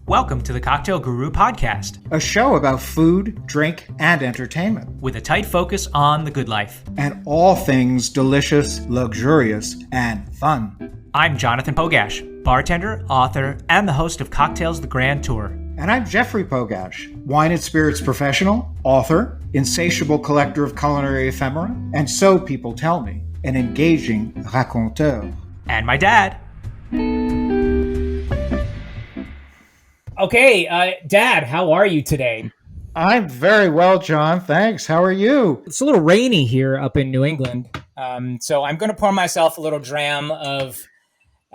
Welcome to the Cocktail Guru Podcast, a show about food, drink, and entertainment, with a tight focus on the good life, and all things delicious, luxurious, and fun. I'm Jonathan Pogash, bartender, author, and the host of Cocktails the Grand Tour. And I'm Jeffrey Pogash, wine and spirits professional, author, insatiable collector of culinary ephemera, and so people tell me, an engaging raconteur. And my dad. Okay, Dad, how are you today? I'm very well, John. Thanks. How are you? It's a little rainy here up in New England, so I'm going to pour myself a little dram of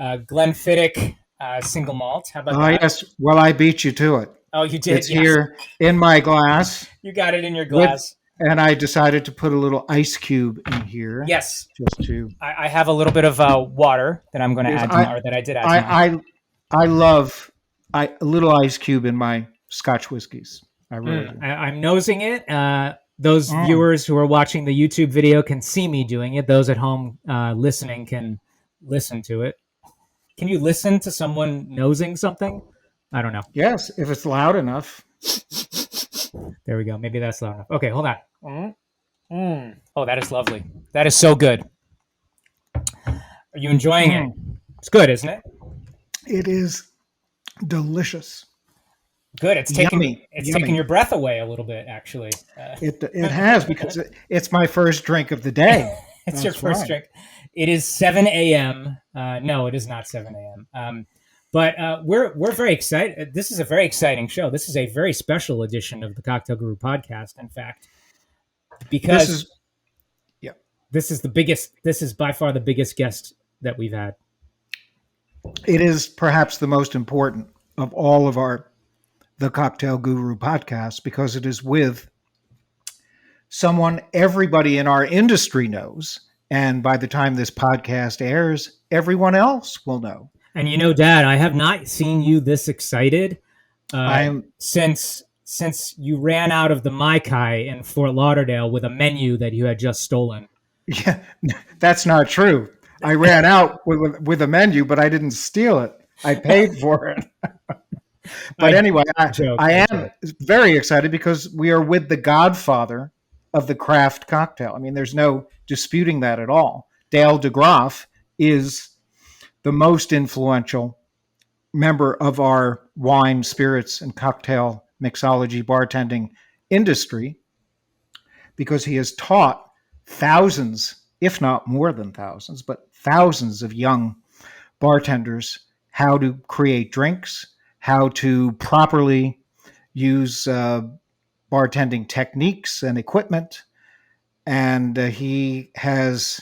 Glenfiddich single malt. How about that? Yes. Well, I beat you to it. Oh, you did? It's here in my glass. You got it in your glass. And I decided to put a little ice cube in here. Yes. Just to. I have a little bit of water that I'm going to add to or that I did add to I love a little ice cube in my Scotch whiskeys. I really do. I'm nosing it. Those viewers who are watching the YouTube video can see me doing it. Those at home listening can listen to it. Can you listen to someone nosing something? I don't know. Yes, if it's loud enough. There we go. Maybe that's loud enough. Okay, hold on. Oh, that is lovely. That is so good. Are you enjoying it? It's good, isn't it? It is delicious. Good. It's taking Yummy. taking your breath away a little bit, actually. It has, because it's my first drink of the day. It's your first drink. It is 7 a.m. No, it is not 7 a.m. But we're very excited. This is a very exciting show. This is a very special edition of the Cocktail Guru Podcast, in fact, because this is by far the biggest guest that we've had. It is perhaps the most important of all of the Cocktail Guru Podcast, because it is with someone everybody in our industry knows. And by the time this podcast airs, everyone else will know. And you know, Dad, I have not seen you this excited since you ran out of the Mai Kai in Fort Lauderdale with a menu that you had just stolen. Yeah, that's not true. I ran out with a menu, but I didn't steal it. I paid for it. But anyway, I am very excited because we are with the Godfather of the craft cocktail. I mean, there's no disputing that at all. Dale DeGroff is the most influential member of our wine, spirits, and cocktail mixology bartending industry, because he has taught thousands, if not more than thousands, but thousands of young bartenders how to create drinks, how to properly use bartending techniques and equipment. And he has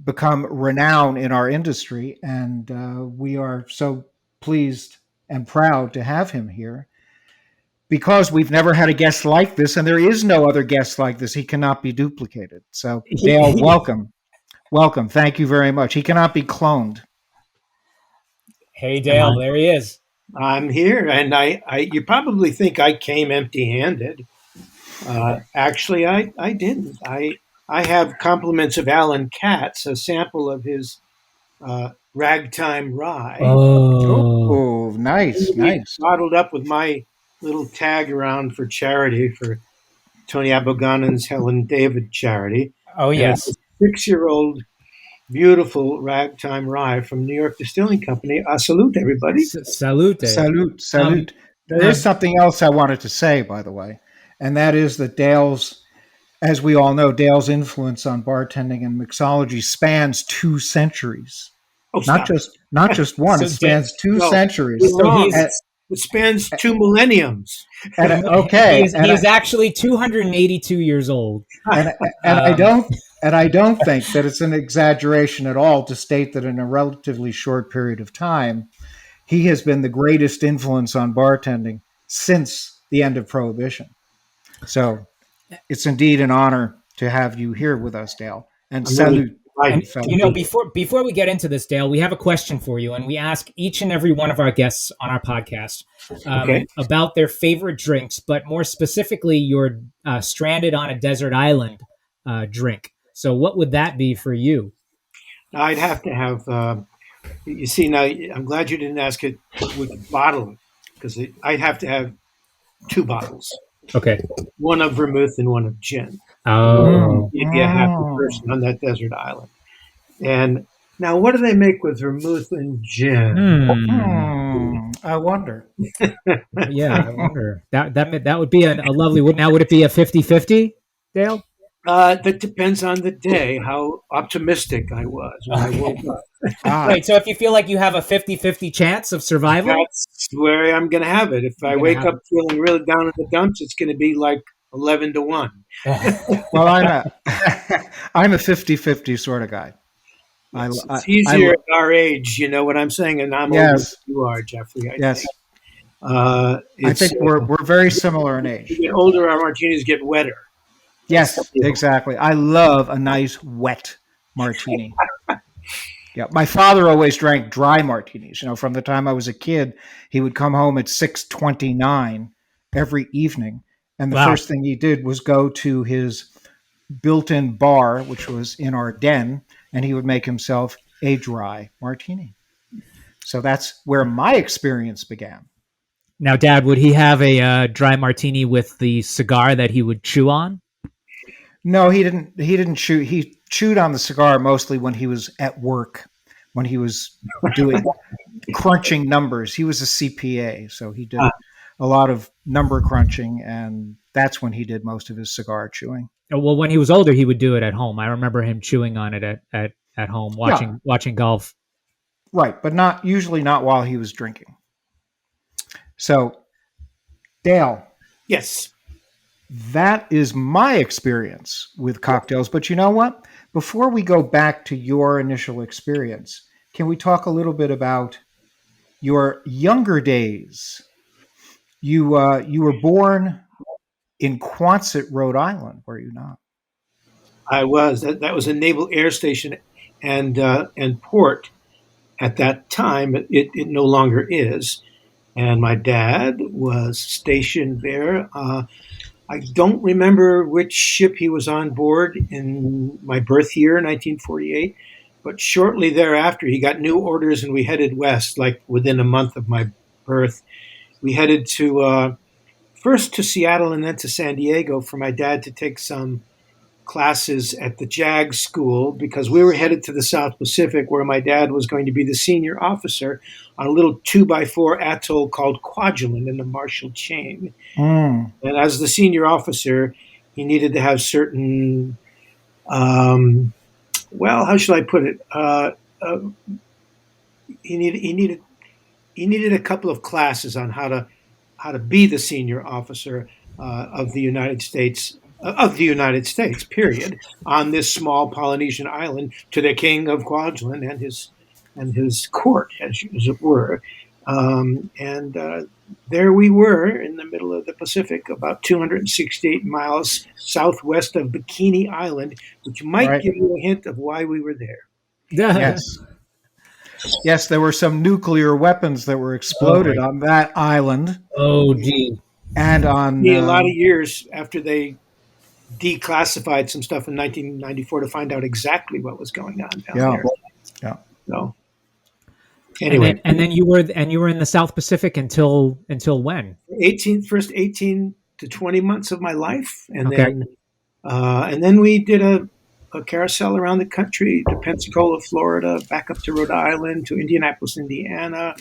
become renowned in our industry, and we are so pleased and proud to have him here, because we've never had a guest like this, and there is no other guest like this. He cannot be duplicated. So, Dale, welcome. Welcome. Thank you very much. He cannot be cloned. Hey, Dale, there he is. I'm here, and you probably think I came empty-handed. Actually, I didn't. I have compliments of Alan Katz, a sample of his ragtime rye. Oh, nice. Bottled up with my little tag around for charity for Tony Aboganan's Helen David charity. Oh, yes. 6-year-old beautiful ragtime rye from New York Distilling Company. Salute, everybody. Salute. Salute. There is something else I wanted to say, by the way, and that is that Dale's, as we all know, Dale's influence on bartending and mixology spans 2 centuries. Oh, not just one. It spans 2 centuries. It spans 2 millenniums. And, okay, he is actually 282 years old. And I don't think that it's an exaggeration at all to state that in a relatively short period of time, he has been the greatest influence on bartending since the end of Prohibition. So it's indeed an honor to have you here with us, Dale. And salute. And, before we get into this, Dale, we have a question for you, and we ask each and every one of our guests on our podcast about their favorite drinks, but more specifically, your stranded on a desert island drink. So what would that be for you? I'd have to have, you see, now I'm glad you didn't ask it with a bottle because I'd have to have 2 bottles, Okay. one of vermouth and one of gin. Oh. You'd be a happy person on that desert island. And now, what do they make with vermouth and gin? I wonder. Yeah, I wonder. That would be a lovely. Now, would it be a 50-50, Dale? That depends on the day, how optimistic I was when I woke up. Right. So if you feel like you have a 50-50 chance of survival, that's where I'm going to have it. If I wake up feeling really down in the dumps, it's going to be like 11-1. Well, I'm a 50-50 sort of guy. It's easier at our age, you know what I'm saying? And I'm older than you are, Jeffrey. I think we're very similar in age. You get older, our martinis get wetter. Yes, exactly. I love a nice wet martini. Yeah, my father always drank dry martinis. You know, from the time I was a kid, he would come home at 6:29 every evening, and the first thing he did was go to his built-in bar, which was in our den, and he would make himself a dry martini. So that's where my experience began. Now, Dad, would he have a dry martini with the cigar that he would chew on? No, he didn't chew. He chewed on the cigar mostly when he was at work, when he was doing crunching numbers. He was a CPA, so he did a lot of number crunching, and that's when he did most of his cigar chewing. Well, when he was older, he would do it at home. I remember him chewing on it at home, watching golf. Right, but usually not while he was drinking. So, Dale. Yes. That is my experience with cocktails. But you know what? Before we go back to your initial experience, can we talk a little bit about your younger days? You were born in Quonset, Rhode Island, were you not? I was. That was a naval air station and port at that time. It no longer is. And my dad was stationed there. I don't remember which ship he was on board in my birth year, 1948, but shortly thereafter, he got new orders and we headed west, like within a month of my birth. We headed first to Seattle and then to San Diego for my dad to take some classes at the JAG school, because we were headed to the South Pacific, where my dad was going to be the senior officer on a little 2x4 atoll called Kwajalein in the Marshall Chain. And as the senior officer, he needed to have certain, how should I put it? He needed a couple of classes on how to be the senior officer of the United States. Period, on this small Polynesian island, to the king of Kwajalein and his court, as it were. There we were in the middle of the Pacific, about 268 miles southwest of Bikini Island, which might give you a hint of why we were there. Yes. Yes, there were some nuclear weapons that were exploded on that island. Oh, gee. And on a lot of years after they declassified some stuff in 1994 to find out exactly what was going on down there. Yeah. So anyway, and then you were in the South Pacific until when? First 18 to 20 months of my life, and then we did a carousel around the country to Pensacola, Florida, back up to Rhode Island, to Indianapolis, Indiana,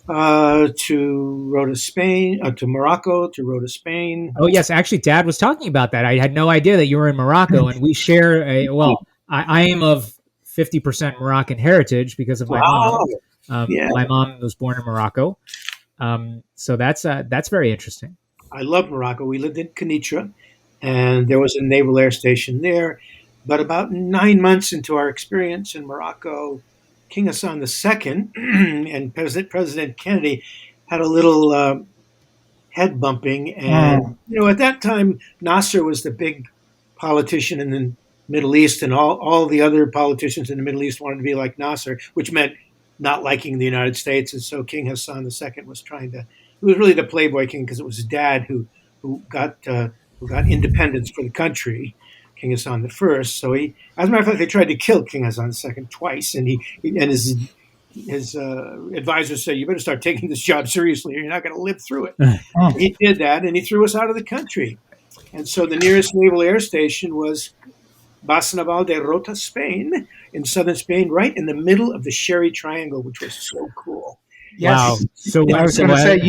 to Rota, Spain, to Morocco, to Rota, Spain. Oh, yes. Actually, Dad was talking about that. I had no idea that you were in Morocco, and we share I am of 50% Moroccan heritage because of my mom. My mom was born in Morocco. So that's very interesting. I love Morocco. We lived in Kenitra, and there was a naval air station there. But about 9 months into our experience in Morocco, King Hassan II and President Kennedy had a little head bumping. And, at that time, Nasser was the big politician in the Middle East, and all the other politicians in the Middle East wanted to be like Nasser, which meant not liking the United States. And so King Hassan II was he was really the playboy king, because it was his dad who got independence for the country, King Hassan I. So as a matter of fact, they tried to kill King Hassan II twice, and his advisor said, "You better start taking this job seriously, or you're not going to live through it." Oh, He did that, and he threw us out of the country. And so the nearest naval air station was Basnaval de Rota, Spain, in southern Spain, right in the middle of the Sherry Triangle, which was so cool. yes. Wow. So I was going to say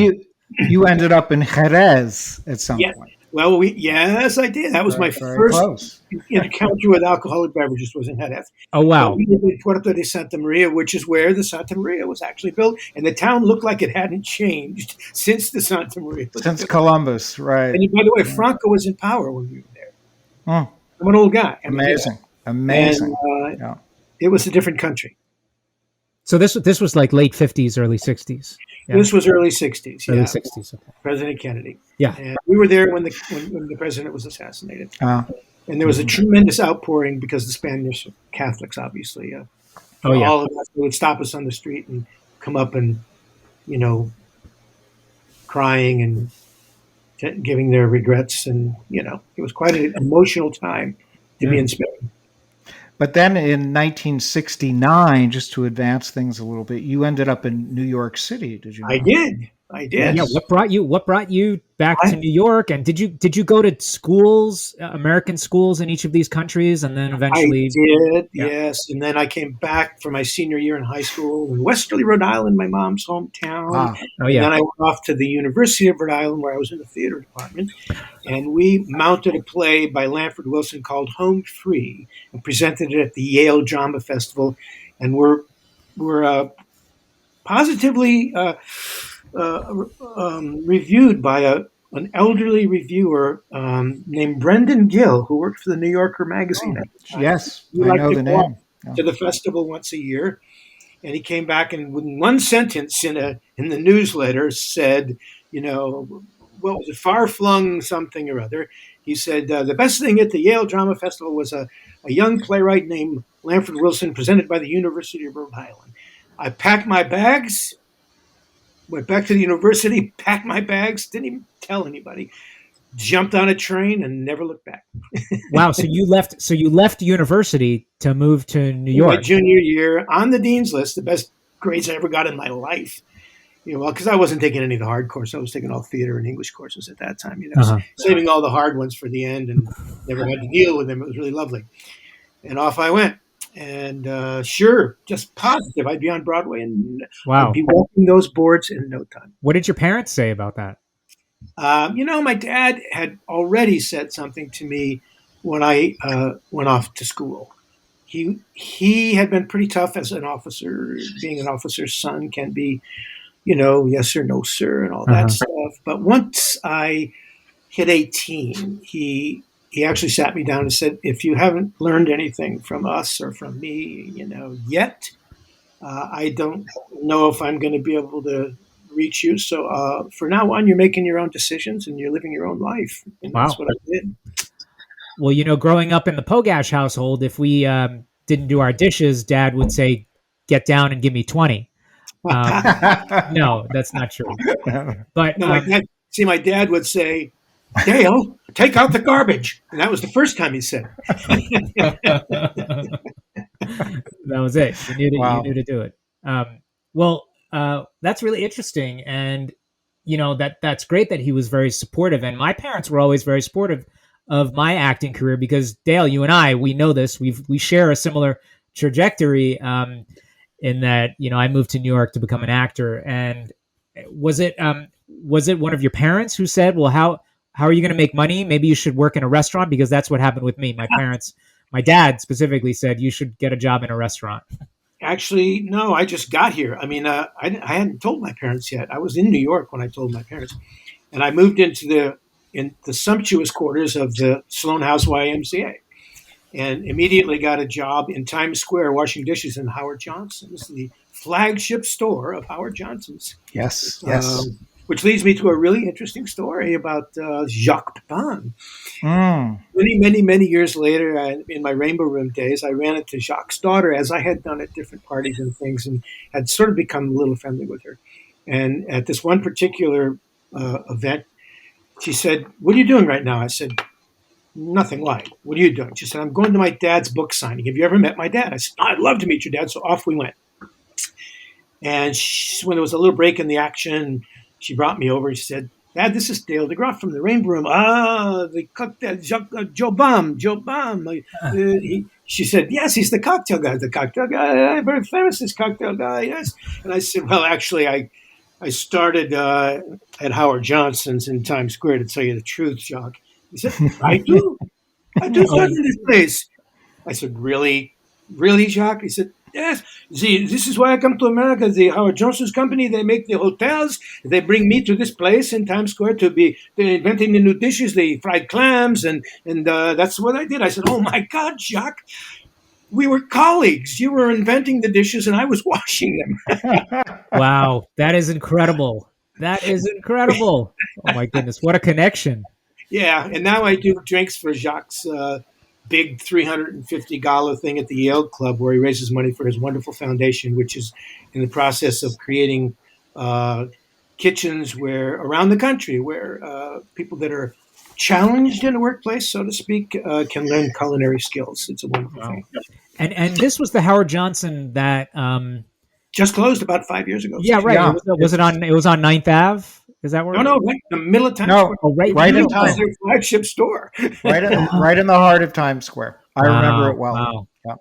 you ended up in Jerez at some point. Well, yes, I did. That was my first encounter with alcoholic beverages was in Jerez. Oh, wow. We lived in Puerto de Santa Maria, which is where the Santa Maria was actually built. And the town looked like it hadn't changed since the Santa Maria was Since built. Columbus, right. And by the way, Franco was in power when we were there. Oh, I'm an old guy. amazing. And, Yeah. it was a different country. So this was like late 50s, early 60s. Yeah. This was early 60s. Early Yeah. 60s. Okay. President Kennedy. Yeah. And we were there when the president was assassinated. And there was a tremendous outpouring because the Spanish Catholics, obviously. All of us, they would stop us on the street and come up and, crying and giving their regrets. And, it was quite an emotional time to be in Spain. But then in 1969, just to advance things a little bit, you ended up in New York City. Did you? I did. Yeah. What brought you back to New York? And did you go to schools, American schools in each of these countries, and then eventually? I did. Yeah. Yes. And then I came back for my senior year in high school in Westerly, Rhode Island, my mom's hometown. Oh, yeah. And then I went off to the University of Rhode Island, where I was in the theater department, and we mounted a play by Lanford Wilson called Home Free and presented it at the Yale Drama Festival, and we're positively reviewed by an elderly reviewer named Brendan Gill, who worked for the New Yorker magazine. Yes, I know the name. To the festival once a year, and he came back and with one sentence in the newsletter said, what was it, far-flung something or other. He said, the best thing at the Yale Drama Festival was a young playwright named Lanford Wilson, presented by the University of Rhode Island. I packed my bags, went back to the university, packed my bags, didn't even tell anybody, jumped on a train and never looked back. Wow. So you left university to move to New York. My junior year on the dean's list, the best grades I ever got in my life. Because I wasn't taking any of the hard courses. I was taking all theater and English courses at that time, saving all the hard ones for the end and never had to deal with them. It was really lovely. And off I went. And just positive. I'd be on Broadway and I'd be walking those boards in no time. What did your parents say about that? My dad had already said something to me when I went off to school. He had been pretty tough as an officer. Being an officer's son can be, yes sir, no sir, and all that stuff. But once I hit 18, he actually sat me down and said, if you haven't learned anything from us or from me, yet, I don't know if I'm going to be able to reach you. So for now on, you're making your own decisions and you're living your own life. And that's what I did. Well, growing up in the Pogash household, if we didn't do our dishes, Dad would say, get down and give me 20. No, that's not true. But no, my dad would say, Dale, take out the garbage. And that was the first time he said it. That was it. You knew to do it. That's really interesting. And, that's great that he was very supportive. And my parents were always very supportive of my acting career because, Dale, you and I, we know this. We share a similar trajectory in that, I moved to New York to become an actor. And was it one of your parents who said, well, how are you going to make money? Maybe you should work in a restaurant, because that's what happened with me. My dad specifically said, you should get a job in a restaurant. Actually, no, I just got here. I mean, I hadn't told my parents yet. I was in New York when I told my parents, and I moved into the sumptuous quarters of the Sloan House YMCA, and immediately got a job in Times Square washing dishes in Howard Johnson's, the flagship store of Howard Johnson's. Yes. Which leads me to a really interesting story about Jacques Bond. Many, many, many years later, in my Rainbow Room days, I ran into Jacques' daughter, as I had done at different parties and things, and had sort of become a little friendly with her. And at this one particular event, she said, what are you doing right now? I said, nothing. Why? What are you doing? She said, I'm going to my dad's book signing. Have you ever met my dad? I said, I'd love to meet your dad. So off we went. And when there was a little break in the action, she brought me over. She said, "Dad, this is Dale DeGroff from the Rainbow Room. The cocktail, Joe Baum. She said, "Yes, he's the cocktail guy. The cocktail guy, very famous, this cocktail guy, yes." And I said, "Well, actually, I started at Howard Johnson's in Times Square, to tell you the truth, Jacques." He said, I do start in this place." I said, "Really? Really, Jacques?" He said, "Yes. See, this is why I come to America. The Howard Johnson's company, they make the hotels. They bring me to this place in Times Square they're inventing the new dishes, the fried clams, and that's what I did." I said, "Oh, my God, Jacques. We were colleagues. You were inventing the dishes, and I was washing them." Wow, that is incredible. That is incredible. Oh, my goodness. What a connection. Yeah, and now I do drinks for Jacques' big $350 thing at the Yale Club, where he raises money for his wonderful foundation, which is in the process of creating kitchens around the country where people that are challenged in the workplace, so to speak, can learn culinary skills. It's a wonderful thing. And this was the Howard Johnson that just closed about 5 years ago. Yeah, right. Yeah. It was on 9th Ave? Is that where? No, right in the middle of Times Square. Right in Times Square, flagship store. right in the heart of Times Square. I remember it well. Wow. Yep.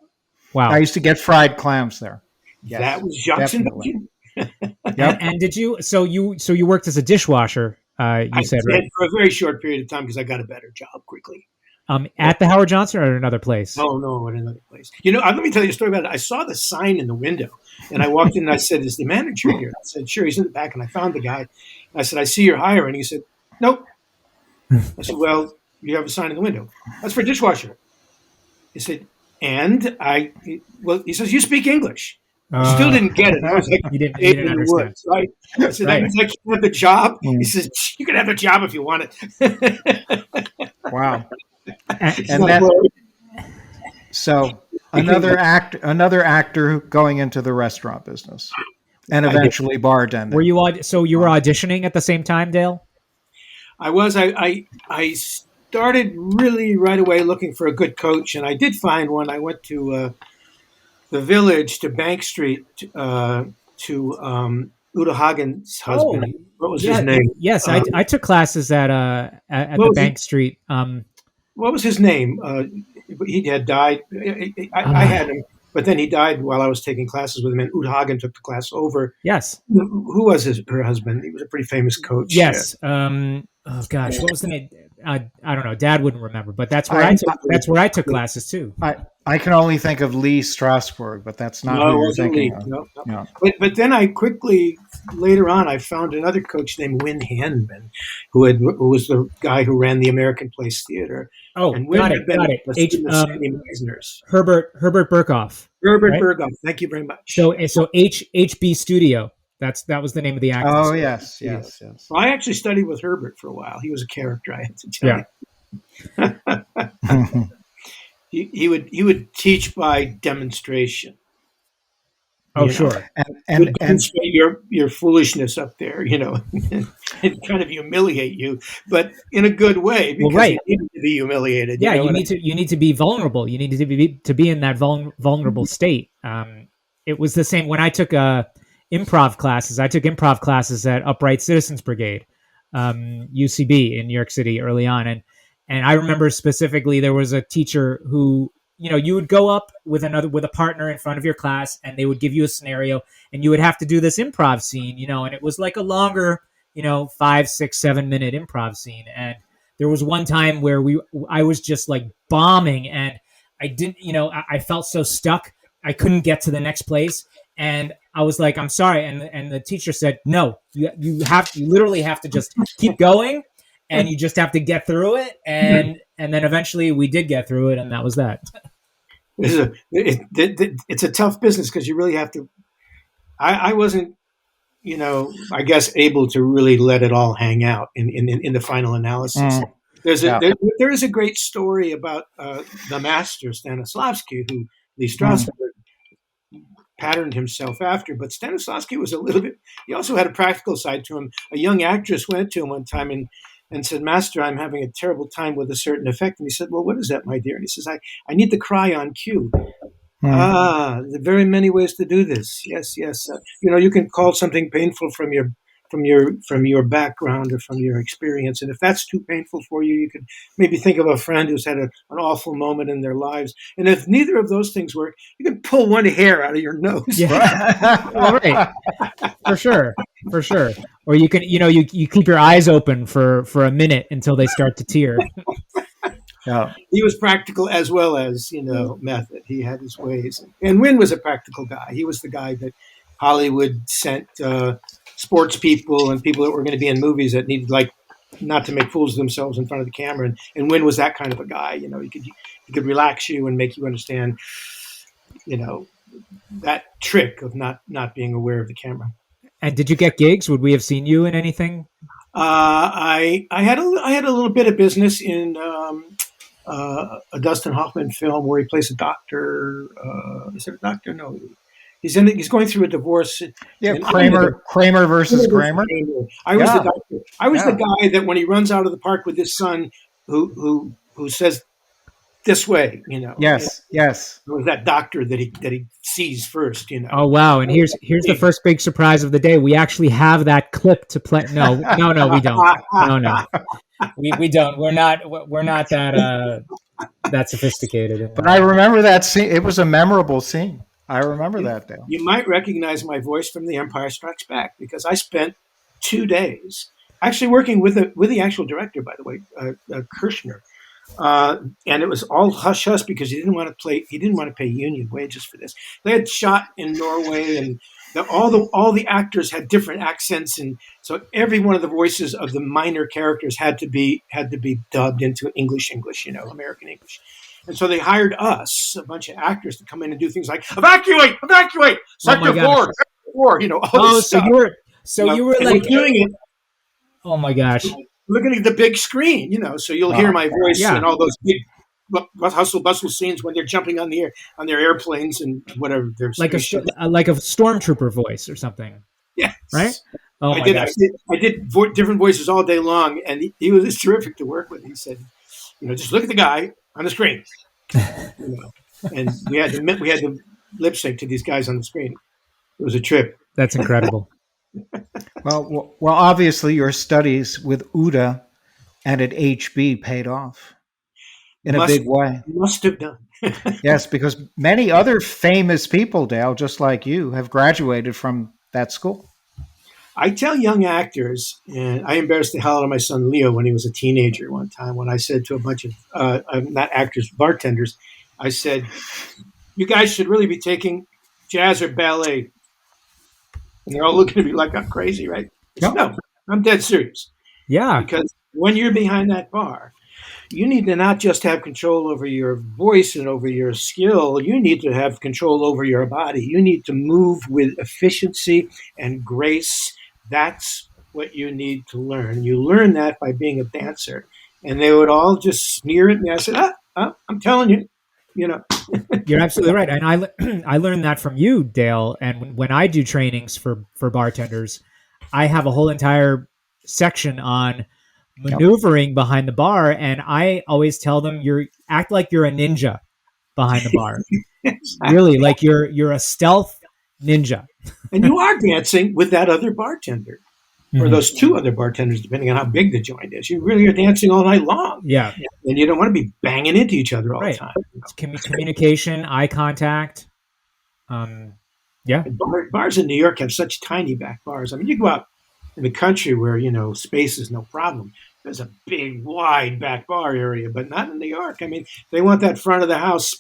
Wow. I used to get fried clams there. Yes, that was Jacques' invention. Yep. And did you? So you worked as a dishwasher. I said, right? For a very short period of time because I got a better job quickly. At the Howard Johnson or at another place? No, at another place. Let me tell you a story about it. I saw the sign in the window, and I walked in and I said, "Is the manager here?" I said, "Sure, he's in the back." And I found the guy. I said, "I see you're hiring." He said, "Nope." I said, "Well, you have a sign in the window. That's for dishwasher." He said, he says, "You speak English." Still didn't get it. I was like, you didn't understand. Woods, right? I said, "That means I can't have the job." He says, "You can have the job if you want it." Wow. Another actor going into the restaurant business and eventually bartending. Were you so you were auditioning at the same time, Dale? I was. I started really right away looking for a good coach, and I did find one. I went to the Village, to Bank Street, to Udo Hagen's husband. What was his name? Yes, I took classes at the Bank Street. What was his name? He had died. I had him, but then he died while I was taking classes with him, and Udo Hagen took the class over. Yes. Who was her husband? He was a pretty famous coach. Yes. Oh gosh, what was the name? I don't know. Dad wouldn't remember, but that's where I took classes too. I can only think of Lee Strasberg, but that's not who you're thinking of. No. Yeah. But then I quickly, later on, I found another coach named Win Hanman, who was the guy who ran the American Place Theater. Oh, and got it. Herbert Burkhoff. Herbert Burkhoff. Thank you very much. So HB Studio. That was the name of the actor. Oh, yes. Well, I actually studied with Herbert for a while. He was a character, I had to tell you. He would teach by demonstration. Oh, sure. And demonstrate your foolishness up there, and kind of humiliate you, but in a good way, because you need to be humiliated. You need to be vulnerable. You need to be in that vulnerable state. It was the same when I took improv classes. I took improv classes at Upright Citizens Brigade, UCB in New York City early on, and I remember specifically there was a teacher who, you would go up with a partner in front of your class, and they would give you a scenario, and you would have to do this improv scene, and it was like a longer, 5, 6, 7 minute improv scene. And there was one time where I was just like bombing, and I didn't, I felt so stuck. I couldn't get to the next place. And I was like, "I'm sorry." And the teacher said, "No, you literally have to just keep going, and you just have to get through it." And then eventually we did get through it, and that was that. It's a tough business because you really have to. I wasn't, I guess able to really let it all hang out in the final analysis. There is a great story about the master Stanislavski, who Lee Strasberg patterned himself after, but Stanislavski was a little bit. He also had a practical side to him. A young actress went to him one time and said, "Master, I'm having a terrible time with a certain effect." And he said, "Well, what is that, my dear?" And he says, I need the cry on cue." There are very many ways to do this. Yes, yes. You can call something painful from your background or from your experience, and if that's too painful for you, you could maybe think of a friend who's had an awful moment in their lives. And if neither of those things work, you can pull one hair out of your nose. Yeah, well, right, for sure. Or you can, you keep your eyes open for a minute until they start to tear. Yeah. He was practical as well as, method. He had his ways. And Wynn was a practical guy. He was the guy that Hollywood sent sports people and people that were going to be in movies that needed, not to make fools of themselves in front of the camera. And Wynn was that kind of a guy. He could relax you and make you understand, that trick of not being aware of the camera. And did you get gigs? Would we have seen you in anything? I had a little bit of business in a Dustin Hoffman film where he plays a doctor. Is it a doctor? No, he's going through a divorce. Yeah, Kramer versus Kramer. I was the doctor. I was the guy that when he runs out of the park with his son, who says this way, Yes. It was that doctor that he sees first, Oh wow! And here's the first big surprise of the day. We actually have that clip to play. No, we don't. No. We don't. We're not that sophisticated. But I remember that scene. It was a memorable scene. I remember that, Dale. You might recognize my voice from The Empire Strikes Back because I spent 2 days actually working with the actual director, by the way, Kirshner. And it was all hush hush because he didn't want to pay union wages for this. They had shot in Norway, and all the actors had different accents, and so every one of the voices of the minor characters had to be dubbed into English, American English. And so they hired us, a bunch of actors, to come in and do things like evacuate, sector 4, all this stuff. You were like doing it. Oh my gosh. Looking at the big screen, so you'll hear my voice in all those big hustle bustle scenes when they're jumping on their airplanes and whatever. There's like a stormtrooper voice or something. Yes, right. Oh, I did different voices all day long, and he was terrific to work with. He said, just look at the guy on the screen, and we had to lip sync to these guys on the screen. It was a trip. That's incredible. Well, obviously your studies with Uda and at HB paid off in a big way. Must have done. Yes, because many other famous people, Dale, just like you, have graduated from that school. I tell young actors, and I embarrassed the hell out of my son Leo when he was a teenager one time when I said to a bunch of, not actors, bartenders, I said, you guys should really be taking jazz or ballet. And they're all looking at me like I'm crazy, right? Yep. No, I'm dead serious. Yeah. Because when you're behind that bar, you need to not just have control over your voice and over your skill. You need to have control over your body. You need to move with efficiency and grace. That's what you need to learn. You learn that by being a dancer. And they would all just sneer at me. I said, I'm telling you. You're absolutely right, and I learned that from you, Dale. And when I do trainings for bartenders, I have a whole entire section on maneuvering behind the bar, and I always tell them act like you're a ninja behind the bar. Exactly. Really, like you're a stealth ninja, and you are dancing with that other bartender. Or those 2 other bartenders, depending on how big the joint is. You really are dancing all night long. Yeah. And you don't want to be banging into each other all the time. It's communication, eye contact. Yeah. Bars in New York have such tiny back bars. I mean, you go out in the country where, space is no problem. There's a big, wide back bar area, but not in New York. I mean, they want that front of the house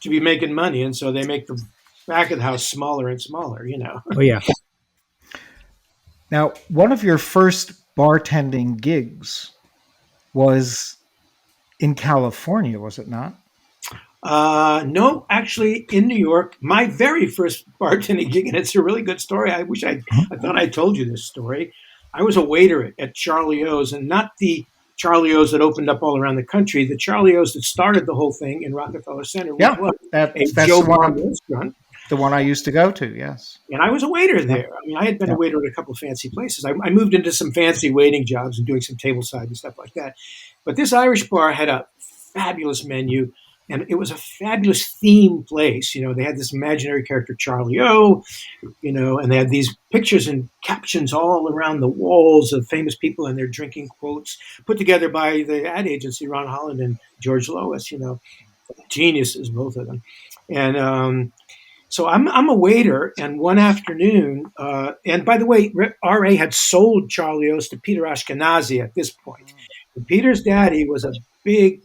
to be making money, and so they make the back of the house smaller and smaller, Oh, yeah. Now, one of your first bartending gigs was in California, was it not? No, actually in New York. My very first bartending gig, and it's a really good story. I wish I thought I told you this story. I was a waiter at Charlie O's, and not the Charlie O's that opened up all around the country. The Charlie O's that started the whole thing in Rockefeller Center. Yeah, that's Joe Bond restaurant. The one I used to go to, yes. And I was a waiter there. I mean, I had been a waiter at a couple of fancy places. I moved into some fancy waiting jobs and doing some tableside and stuff like that. But this Irish bar had a fabulous menu And it was a fabulous theme place. They had this imaginary character, Charlie O, and they had these pictures and captions all around the walls of famous people and their drinking quotes put together by the ad agency, Ron Holland and George Lois, geniuses, both of them. And so I'm a waiter, and one afternoon, and by the way, R.A. had sold Charlie O's to Peter Ashkenazi at this point. And Peter's daddy was a big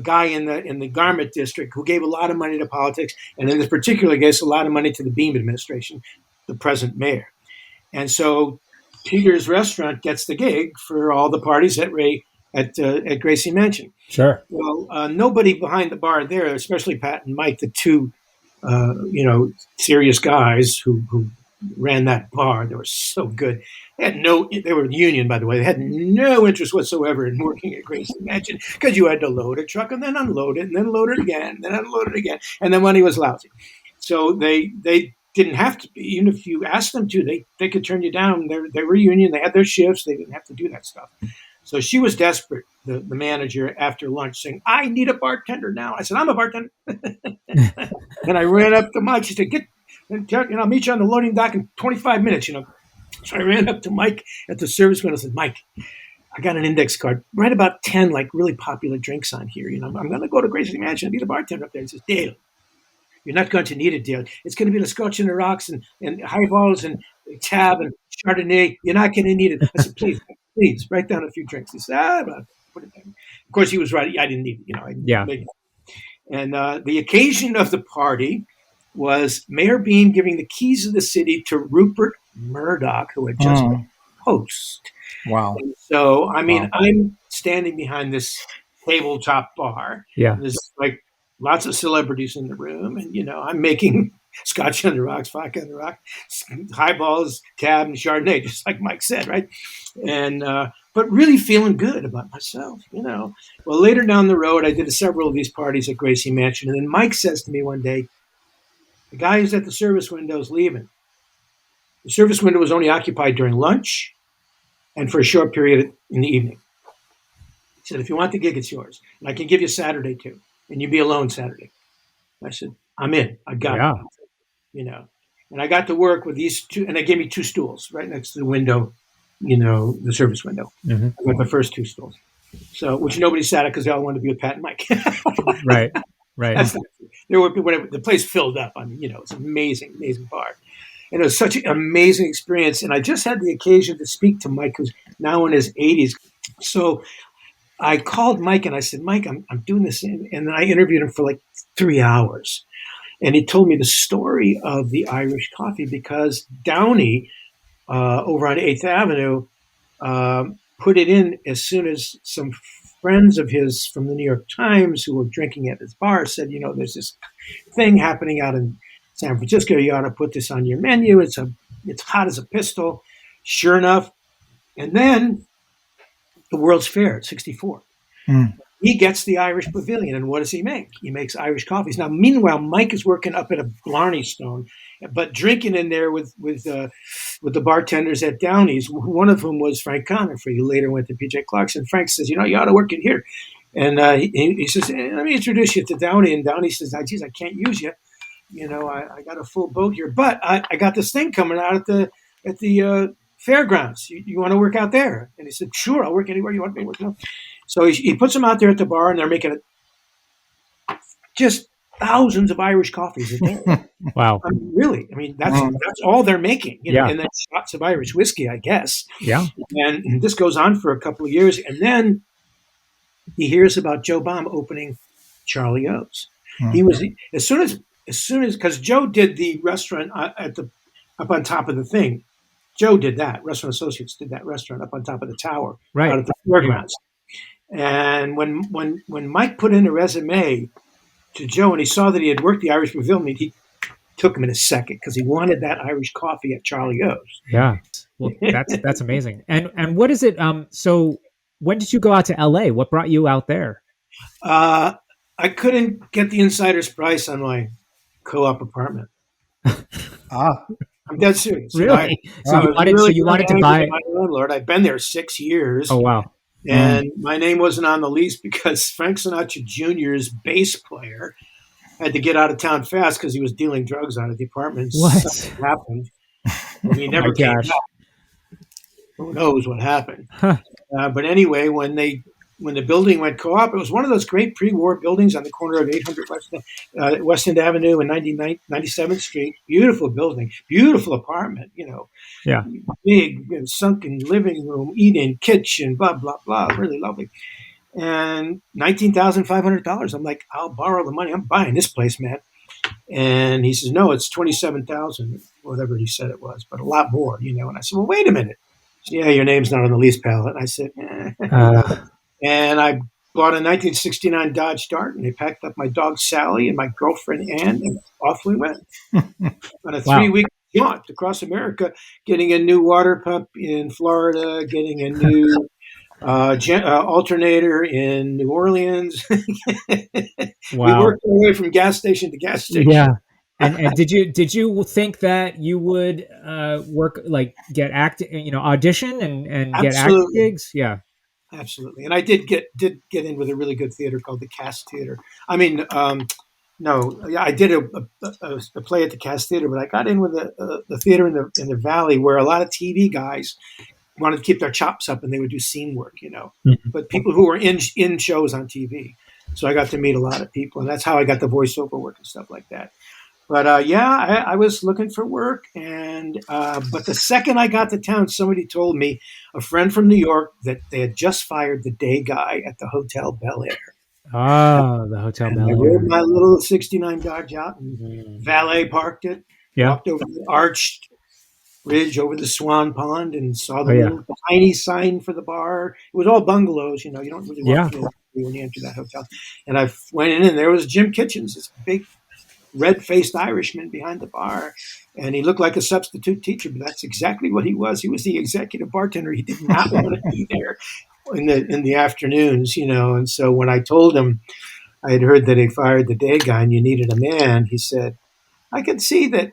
guy in the garment district who gave a lot of money to politics, and in this particular case, a lot of money to the Beam administration, the present mayor. And so Peter's restaurant gets the gig for all the parties at Gracie Mansion. Sure. Well, nobody behind the bar there, especially Pat and Mike, the two, serious guys who ran that bar. They were so good. They were union, by the way. They had no interest whatsoever in working at Gracie Mansion because you had to load a truck and then unload it and then load it again and then unload it again. And the money was lousy. So they didn't have to be. Even if you asked them to, they could turn you down. They were union. They had their shifts. They didn't have to do that stuff. So she was desperate, the manager, after lunch, saying, "I need a bartender now." I said, "I'm a bartender." And I ran up to Mike. She said, I'll meet you on the loading dock in 25 minutes, So I ran up to Mike at the service window and said, "Mike, I got an index card. Write about 10 really popular drinks on here. I'm going to go to Gracie Mansion and be the bartender up there." He says, "Dale, you're not going to need it, Dale. It's going to be the Scotch in the rocks and highballs and Tab and Chardonnay. You're not going to need it." I said, please, write down a few drinks." He said, put it down. Of course, he was right. I didn't need it. Yeah. And the occasion of the party was Mayor Beam giving the keys of the city to Rupert Murdoch, who had just been host. Wow. And so, I'm standing behind this tabletop bar. Yeah. There's lots of celebrities in the room, and I'm making Scotch on the rocks, vodka on the rocks, highballs, Cab, and Chardonnay, just like Mike said, right? And but really feeling good about myself, Well, later down the road, I did several of these parties at Gracie Mansion, and then Mike says to me one day, "The guy who's at the service window is leaving. The service window was only occupied during lunch and for a short period in the evening. He said, if you want the gig, it's yours. And I can give you Saturday too. And you'll be alone Saturday." I said, "I'm in. I got it." And I got to work with these two, and they gave me two stools right next to the window, the service window. Mm-hmm. I got the first two stools. So, which nobody sat at because they all wanted to be with Pat and Mike. Right. The place filled up. It's an amazing bar. And it was such an amazing experience. And I just had the occasion to speak to Mike, who's now in his 80s. So I called Mike and I said, "Mike, I'm doing this." And then I interviewed him for 3 hours. And he told me the story of the Irish coffee because Downey over on 8th Avenue put it in as soon as some friends of his from the New York Times who were drinking at his bar said, "There's this thing happening out in San Francisco. You ought to put this on your menu. It's hot as a pistol." Sure enough. And then the World's Fair at 64. He gets the Irish Pavilion, and what does he make? He makes Irish coffees. Now, meanwhile, Mike is working up at a Blarney Stone, but drinking in there with the bartenders at Downey's, one of whom was Frank Conifrey, who later went to P.J. Clarkson. Frank says, "You ought to work in here." And he says, "Let me introduce you to Downey." And Downey says, "Geez, I can't use you. I got a full boat here, but I got this thing coming out at the fairgrounds. You want to work out there?" And he said, "Sure, I'll work anywhere you want me to work." So he puts them out there at the bar, and they're making just thousands of Irish coffees a day. Wow. Really. That's all they're making. And then shots of Irish whiskey, I guess. Yeah. And this goes on for a couple of years. And then he hears about Joe Baum opening Charlie O's. He was, as soon as, because Joe did the restaurant up on top of the thing. Joe did that. Restaurant Associates did that restaurant up on top of the tower. Right. Out at the fairgrounds. And when Mike put in a resume to Joe and he saw that he had worked the Irish Pavilion, he took him in a second because he wanted that Irish coffee at Charlie O's. Yeah. Well, that's amazing. And what is it? So when did you go out to LA? What brought you out there? I couldn't get the insider's price on my co-op apartment. I'm dead serious. Really? So you wanted to buy my landlord. I've been there 6 years. Oh, wow. And my name wasn't on the lease because Frank Sinatra Jr.'s bass player had to get out of town fast because he was dealing drugs out of the apartment. Something happened. And he never came back. Who knows what happened? Huh. But anyway, when the building went co-op, it was one of those great pre-war buildings on the corner of 800 West End Avenue and 97th Street. Beautiful building, beautiful apartment, Yeah. Big sunken living room, eat-in kitchen, blah, blah, blah. Really lovely. And $19,500. I'm like, I'll borrow the money. I'm buying this place, man. And he says, no, it's $27,000, whatever he said it was, but a lot more, And I said, well, wait a minute. He said, yeah, your name's not on the lease, pal. And I said, And I bought a 1969 Dodge Dart, and they packed up my dog Sally and my girlfriend Ann, and off we went. On a 3-week jaunt across America, getting a new water pump in Florida, getting a new alternator in New Orleans. We worked our way from gas station to gas station. Yeah. And did you think that you would work, like get audition and get acting gigs? Yeah. Absolutely. And I did get in with a really good theater called the Cass Theater. I mean, no, I did a play at the Cass Theater, but I got in with the theater in the Valley, where a lot of TV guys wanted to keep their chops up and they would do scene work, but people who were in shows on TV. So I got to meet a lot of people, and that's how I got the voiceover work and stuff like that. But I was looking for work, and but the second I got to town, somebody told me, a friend from New York, that they had just fired the day guy at the Hotel Bel Air. Oh, the Hotel Bel Air. I rode my little '69 Dodge out and valet parked it. Yeah. Walked over the arched bridge over the Swan Pond and saw the little tiny sign for the bar. It was all bungalows, you don't really walk in when you enter that hotel. And I went in, and there was Jim Kitchens, this big red-faced Irishman behind the bar, and he looked like a substitute teacher, but that's exactly what he was. He was the executive bartender. He did not want to be there in the afternoons, And so when I told him I had heard that he fired the day guy and you needed a man, he said, I could see that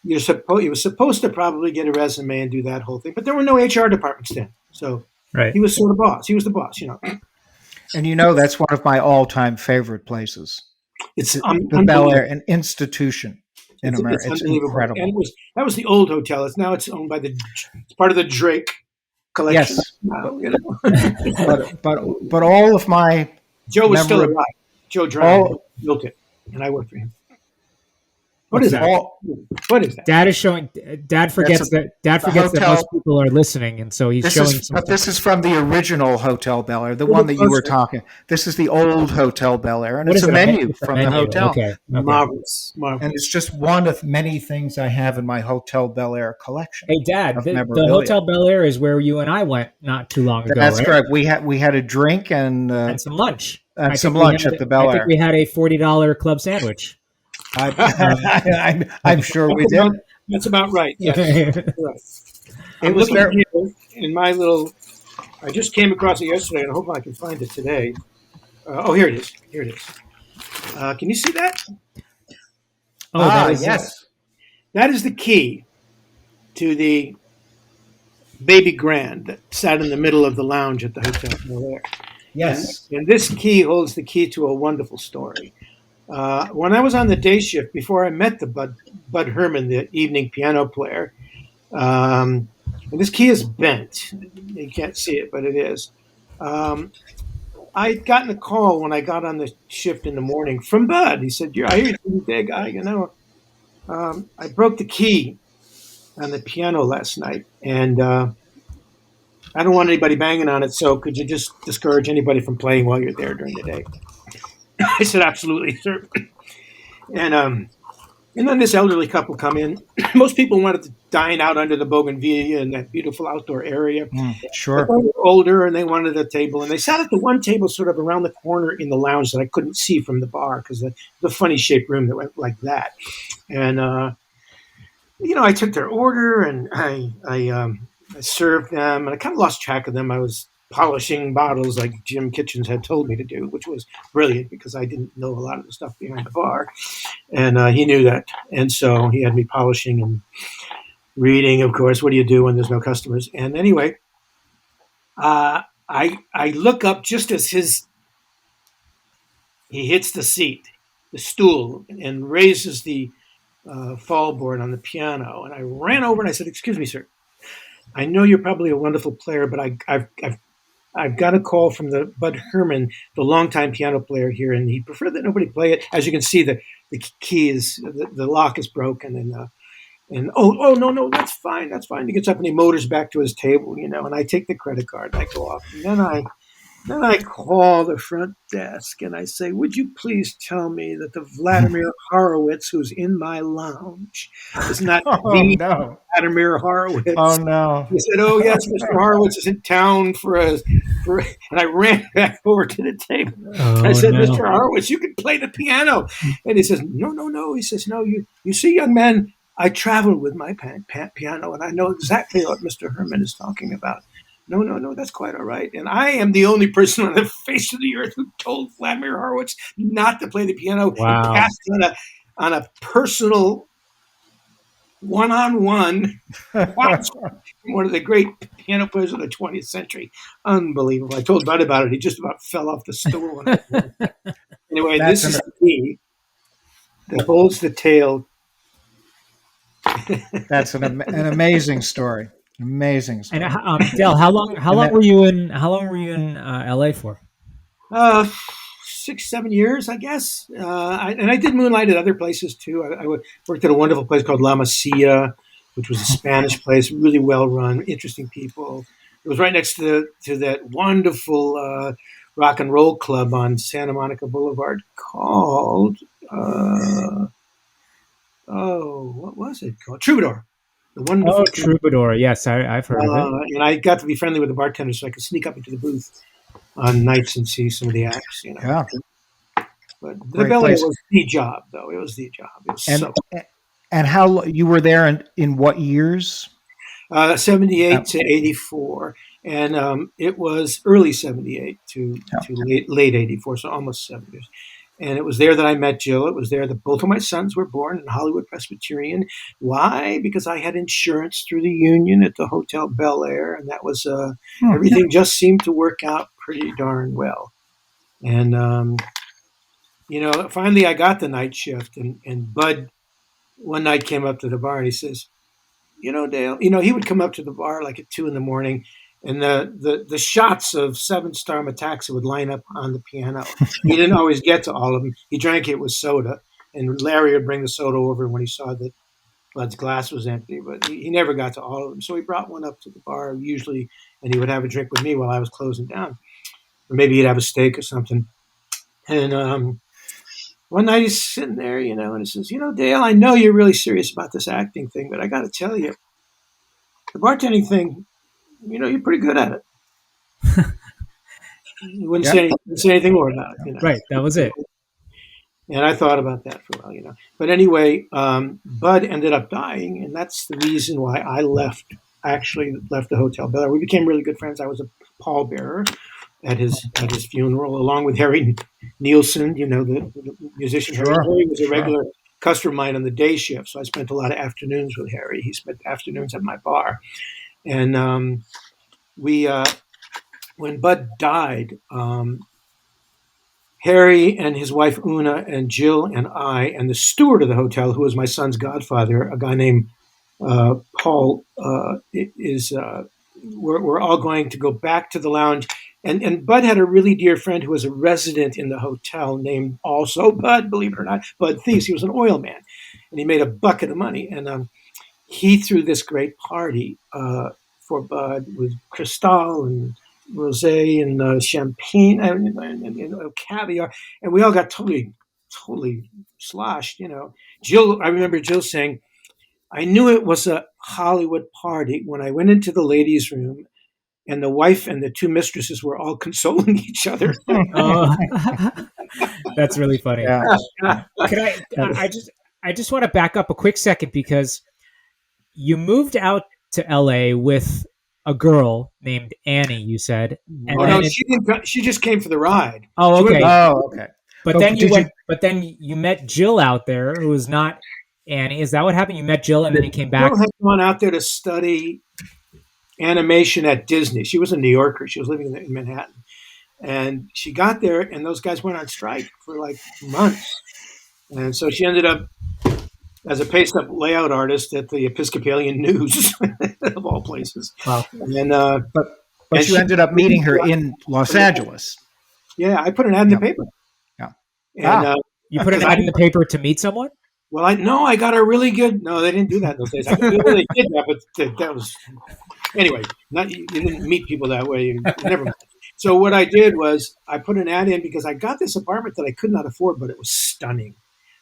you were supposed to probably get a resume and do that whole thing, but there were no HR departments then. So he was sort of boss. He was the boss, And that's one of my all-time favorite places. It's the Bel Air, an institution in America. It's incredible. And that was the old hotel. It's owned by it's part of the Drake collection. Yes, but all of my Joe was still alive. Joe Drown built it, and I worked for him. What is that? What is that? Dad is showing. Dad forgets that most people are listening, and so he's showing. This is from the original Hotel Bel Air, the one that you were talking. This is the old Hotel Bel Air, and it's a menu from the hotel. Okay. Marvelous. And it's just one of many things I have in my Hotel Bel Air collection. Hey, Dad, the Hotel Bel Air is where you and I went not too long ago. That's correct. We had a drink and some lunch. And some lunch at the Bel Air. I think we had a $40 club sandwich. I'm sure we did. That's about right. Yes. It was in my little. I just came across it yesterday, and I hope I can find it today. Here it is. Can you see that? Yes. That is the key to the baby grand that sat in the middle of the lounge at the Hotel Bel Air. Yes. And this key holds the key to a wonderful story. When I was on the day shift, before I met the Bud Herman, the evening piano player, and this key is bent. You can't see it, but it is. I'd gotten a call when I got on the shift in the morning from Bud. He said, I hear you're the day guy, I broke the key on the piano last night, and I don't want anybody banging on it, so could you just discourage anybody from playing while you're there during the day? I said, absolutely, sir. And then this elderly couple come in. Most people wanted to dine out under the bougainvillea in that beautiful outdoor area. Sure. They were older, and they wanted a table. And they sat at the one table sort of around the corner in the lounge that I couldn't see from the bar because the funny-shaped room that went like that. And, I took their order, and I served them, and I kind of lost track of them. I was polishing bottles like Jim Kitchens had told me to do, which was brilliant because I didn't know a lot of the stuff behind the bar. And he knew that. And so he had me polishing and reading, of course, what do you do when there's no customers? And anyway, I look up just as he hits the seat, the stool, and raises the fall board on the piano. And I ran over and I said, "Excuse me, sir. I know you're probably a wonderful player, but I've got a call from the Bud Herman, the longtime piano player here, and he preferred that nobody play it. As you can see, the key is the lock is broken, and no, that's fine. He gets up and he motors back to his table, and I take the credit card and I go off, and then I call the front desk and I say, "Would you please tell me that the Vladimir Horowitz who's in my lounge is not the Vladimir Horowitz?" Oh, no. He said, "Oh, yes, Mr. Horowitz is in town and I ran back over to the table. I said, "Mr. Horowitz, you can play the piano." And he says, No. He says, "No, you see, young man, I travel with my piano and I know exactly what Mr. Herman is talking about. No, that's quite all right. And I am the only person on the face of the earth who told Vladimir Horowitz not to play the piano." Wow. And passed on a personal one-on-one one of the great piano players of the 20th century. Unbelievable. I told Bud about it. He just about fell off the stool. Anyway, this is the key that holds the tale. That's an amazing story. Amazing story. And Dale, how long were you in LA for? 6-7 years, I guess. I did moonlight at other places too. I worked at a wonderful place called La Macia, which was a Spanish place, really well run, interesting people. It was right next to that wonderful rock and roll club on Santa Monica Boulevard called what was it called? Troubadour. The wonderful Troubadour. Yes, I've heard of it. And I got to be friendly with the bartender, so I could sneak up into the booth on nights and see some of the acts. Yeah. But the Bel Air was the job, though. It was the job. It was and how you were there in what years? 78 to 84, and it was early 78 to late 84, so almost 7 years. And it was there that I met Jill. It was there that both of my sons were born in Hollywood Presbyterian. Why? Because I had insurance through the union at the Hotel Bel Air, and that was everything just seemed to work out pretty darn well. And finally I got the night shift, and Bud one night came up to the bar and he says, "Dale," he would come up to the bar like at 2 a.m. and the shots of 7-Star Metaxa would line up on the piano. He didn't always get to all of them. He drank it with soda, and Larry would bring the soda over when he saw that Bud's glass was empty, but he never got to all of them. So he brought one up to the bar usually, and he would have a drink with me while I was closing down. Or maybe he'd have a steak or something. And one night he's sitting there, and he says, "Dale, I know you're really serious about this acting thing, but I got to tell you, the bartending thing, you're pretty good at it." He wouldn't say anything more about it. Right, that was it. And I thought about that for a while, But anyway, Bud ended up dying, and that's the reason why I left the Hotel Bel Air. We became really good friends. I was a pallbearer at his funeral, along with Harry Nielsen, the musician. Sure. Harry was a regular customer of mine on the day shift, so I spent a lot of afternoons with Harry. He spent afternoons at my bar. And when Bud died, Harry and his wife Una and Jill and I and the steward of the hotel, who was my son's godfather, a guy named Paul, we're all going to go back to the lounge. And Bud had a really dear friend who was a resident in the hotel named also Bud, believe it or not, Bud Thies. He was an oil man, and he made a bucket of money. And he threw this great party for Bud with Cristal and rosé and champagne and caviar, and we all got totally sloshed. I remember Jill saying, "I knew it was a Hollywood party when I went into the ladies' room, and the wife and the 2 mistresses were all consoling each other." That's really funny. Yeah. I just want to back up a quick second, because you moved out to LA with a girl named Annie, you said. And she didn't. She just came for the ride. Oh, okay. Okay. But then you met Jill out there, who was not Annie. Is that what happened? You met Jill and then you came back? Jill had gone out there to study animation at Disney. She was a New Yorker. She was living in Manhattan. And she got there, and those guys went on strike for like months. And so she ended up as a paste-up layout artist at the Episcopalian News, of all places. Wow. And but you ended up meeting her in Los Angeles. Yeah, I put an ad in the paper. Yeah. And, you put an ad in the paper to meet someone? Well, I got a really good. No, they didn't do that in those days. I really did that, but that was anyway. You didn't meet people that way. Never mind. So what I did was I put an ad in because I got this apartment that I could not afford, but it was stunning.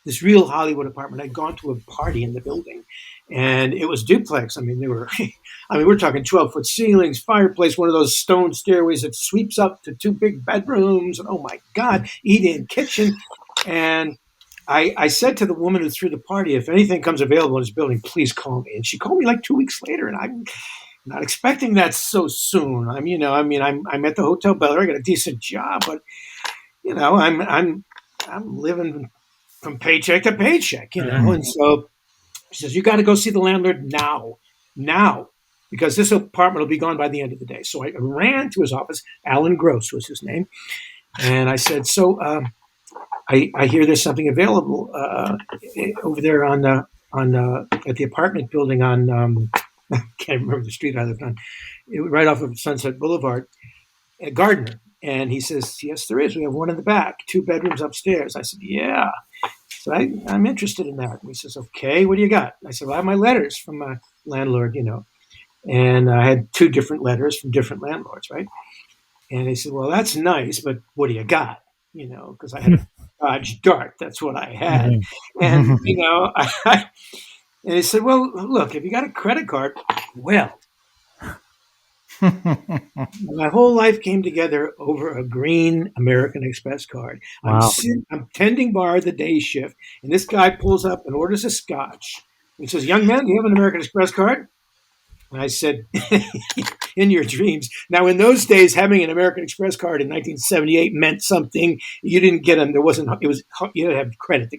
This real Hollywood apartment. I'd gone to a party in the building, and it was duplex. I mean, we're talking 12-foot ceilings, fireplace, one of those stone stairways that sweeps up to 2 big bedrooms, and oh my God, eat-in kitchen. And I said to the woman who threw the party, if anything comes available in this building, please call me. And she called me like 2 weeks later, and I'm not expecting that so soon. I'm at the Hotel Bel Air. I got a decent job, but I'm living from paycheck to paycheck, And so she says, you got to go see the landlord now, because this apartment will be gone by the end of the day. So I ran to his office. Alan Gross was his name. And I said, so I hear there's something available over there at the apartment building on, I can't remember the street I lived on, right off of Sunset Boulevard, at Gardner. And he says, yes, there is. We have one in the back, 2 bedrooms upstairs. I said, yeah. So I'm interested in that. And he says, okay, what do you got? I said, well, I have my letters from my landlord, And I had 2 different letters from different landlords, right? And he said, well, that's nice, but what do you got? Because I had a Dodge Dart. That's what I had. And, and he said, well, look, if you got a credit card, well, my whole life came together over a green American Express card. Wow. I'm tending bar the day shift, and this guy pulls up and orders a Scotch. He says, young man, do you have an American Express card? And I said, in your dreams. Now, in those days, having an American Express card in 1978 meant something. You didn't get them. You had to have credit to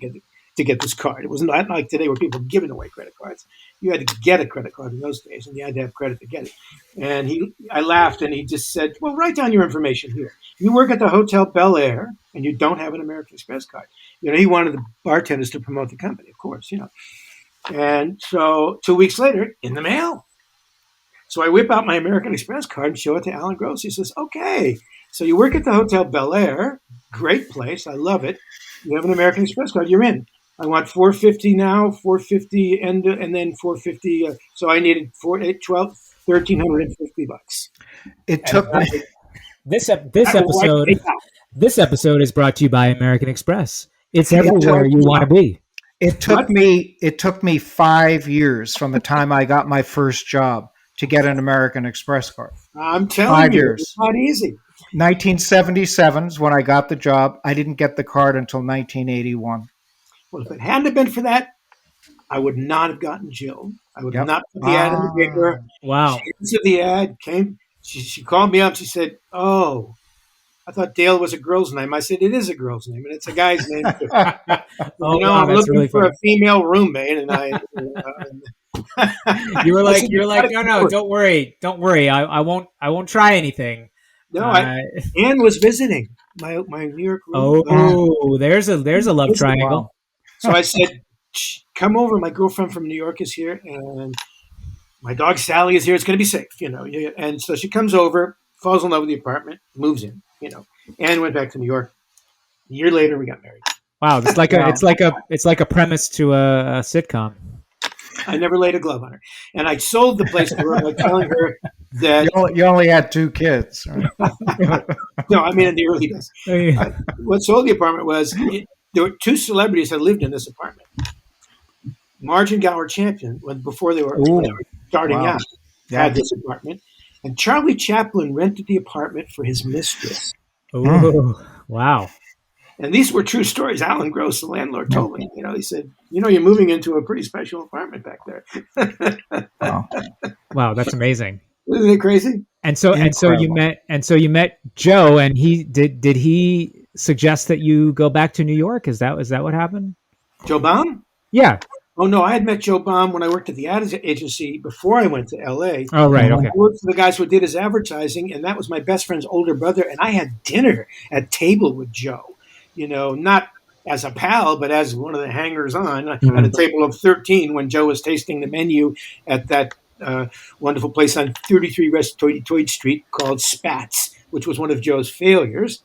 get this card. It wasn't like today where people are giving away credit cards. You had to get a credit card in those days, and you had to have credit to get it. And I laughed, and he just said, well, write down your information here. You work at the Hotel Bel Air, and you don't have an American Express card. He wanted the bartenders to promote the company, of course, And so 2 weeks later, in the mail. So I whip out my American Express card and show it to Alan Gross. He says, okay, so you work at the Hotel Bel Air. Great place. I love it. You have an American Express card. You're in. I want $450 now, $450 and then $450. So I needed $1,350. It took this episode is brought to you by American Express. It's everywhere you want to be. It took me 5 years from the time I got my first job to get an American Express card. I'm telling 5 you, years. It's not easy. 1977 is when I got the job. I didn't get the card until 1981. Well, if it hadn't been for that, I would not have gotten Jill. I would not put the ad in the paper. Wow. She answered the ad, she called me up. She said, oh, I thought Dale was a girl's name. I said, it is a girl's name, and it's a guy's name. Too. I'm looking really for a female roommate, and you were like, no, don't worry. I won't try anything. No, Anne was visiting my New York roommate. Oh, there's a love triangle. So I said, come over. My girlfriend from New York is here, and my dog Sally is here. It's going to be safe, And so she comes over, falls in love with the apartment, moves in, and went back to New York. A year later, we got married. Wow, it's like a premise to a sitcom. I never laid a glove on her, and I sold the place to her by telling her that you only had 2 kids. Right? No, I mean in the early days. What sold the apartment was there were 2 celebrities that lived in this apartment. Marge and Gower Champion, before they were starting out, had this apartment, and Charlie Chaplin rented the apartment for his mistress. Oh, wow. And these were true stories. Alan Gross, the landlord, told me. He said, you're moving into a pretty special apartment back there. Wow, that's amazing. Isn't it crazy? And so you met Joe, and did he suggest that you go back to New York? Is that what happened? Joe Baum? Yeah. Oh no, I had met Joe Bond when I worked at the ad agency before I went to LA. Oh, right. Okay. I worked for the guys who did his advertising, and that was my best friend's older brother. And I had dinner at table with Joe, not as a pal, but as one of the hangers on at a table of 13 when Joe was tasting the menu at that wonderful place on 33 West Toyd Street called Spats, which was one of Joe's failures.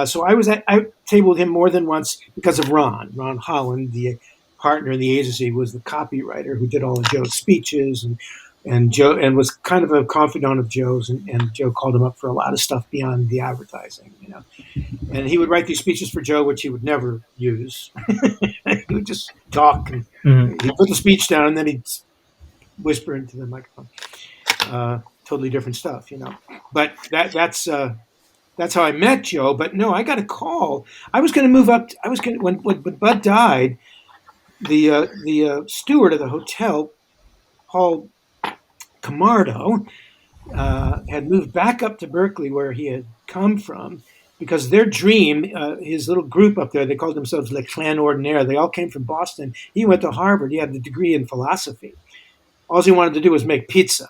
So I tabled him more than once because of Ron Holland, the partner in the agency, was the copywriter who did all of Joe's speeches and Joe and was kind of a confidant of Joe's, and Joe called him up for a lot of stuff beyond the advertising, and he would write these speeches for Joe, which he would never use. He would just talk and he'd put the speech down and then he'd whisper into the microphone. Totally different stuff, but that's how I met Joe. But no, I got a call. I was going to move up. When Bud died, the steward of the hotel, Paul Camardo, had moved back up to Berkeley where he had come from, because their dream, his little group up there, they called themselves Le Clan Ordinaire. They all came from Boston. He went to Harvard. He had a degree in philosophy. All he wanted to do was make pizza.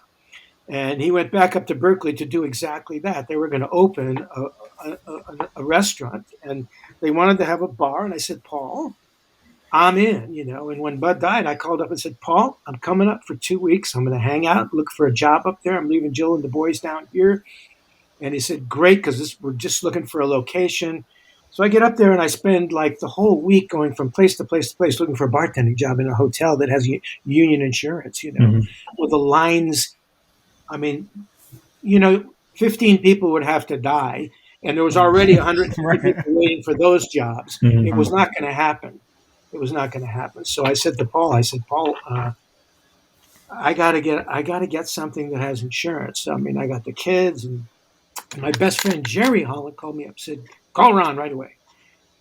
And he went back up to Berkeley to do exactly that. They were going to open a restaurant, and they wanted to have a bar. And I said, Paul, I'm in, And when Bud died, I called up and said, Paul, I'm coming up for 2 weeks. I'm going to hang out, look for a job up there. I'm leaving Jill and the boys down here. And he said, great, because we're just looking for a location. So I get up there and I spend like the whole week going from place to place to place looking for a bartending job in a hotel that has union insurance, with the lines. I mean, 15 people would have to die, and there was already 150 people waiting for those jobs. It was not going to happen. So I said to Paul, I got to get something that has insurance. I mean, I got the kids, and my best friend Jerry Holland called me up and said, call Ron right away.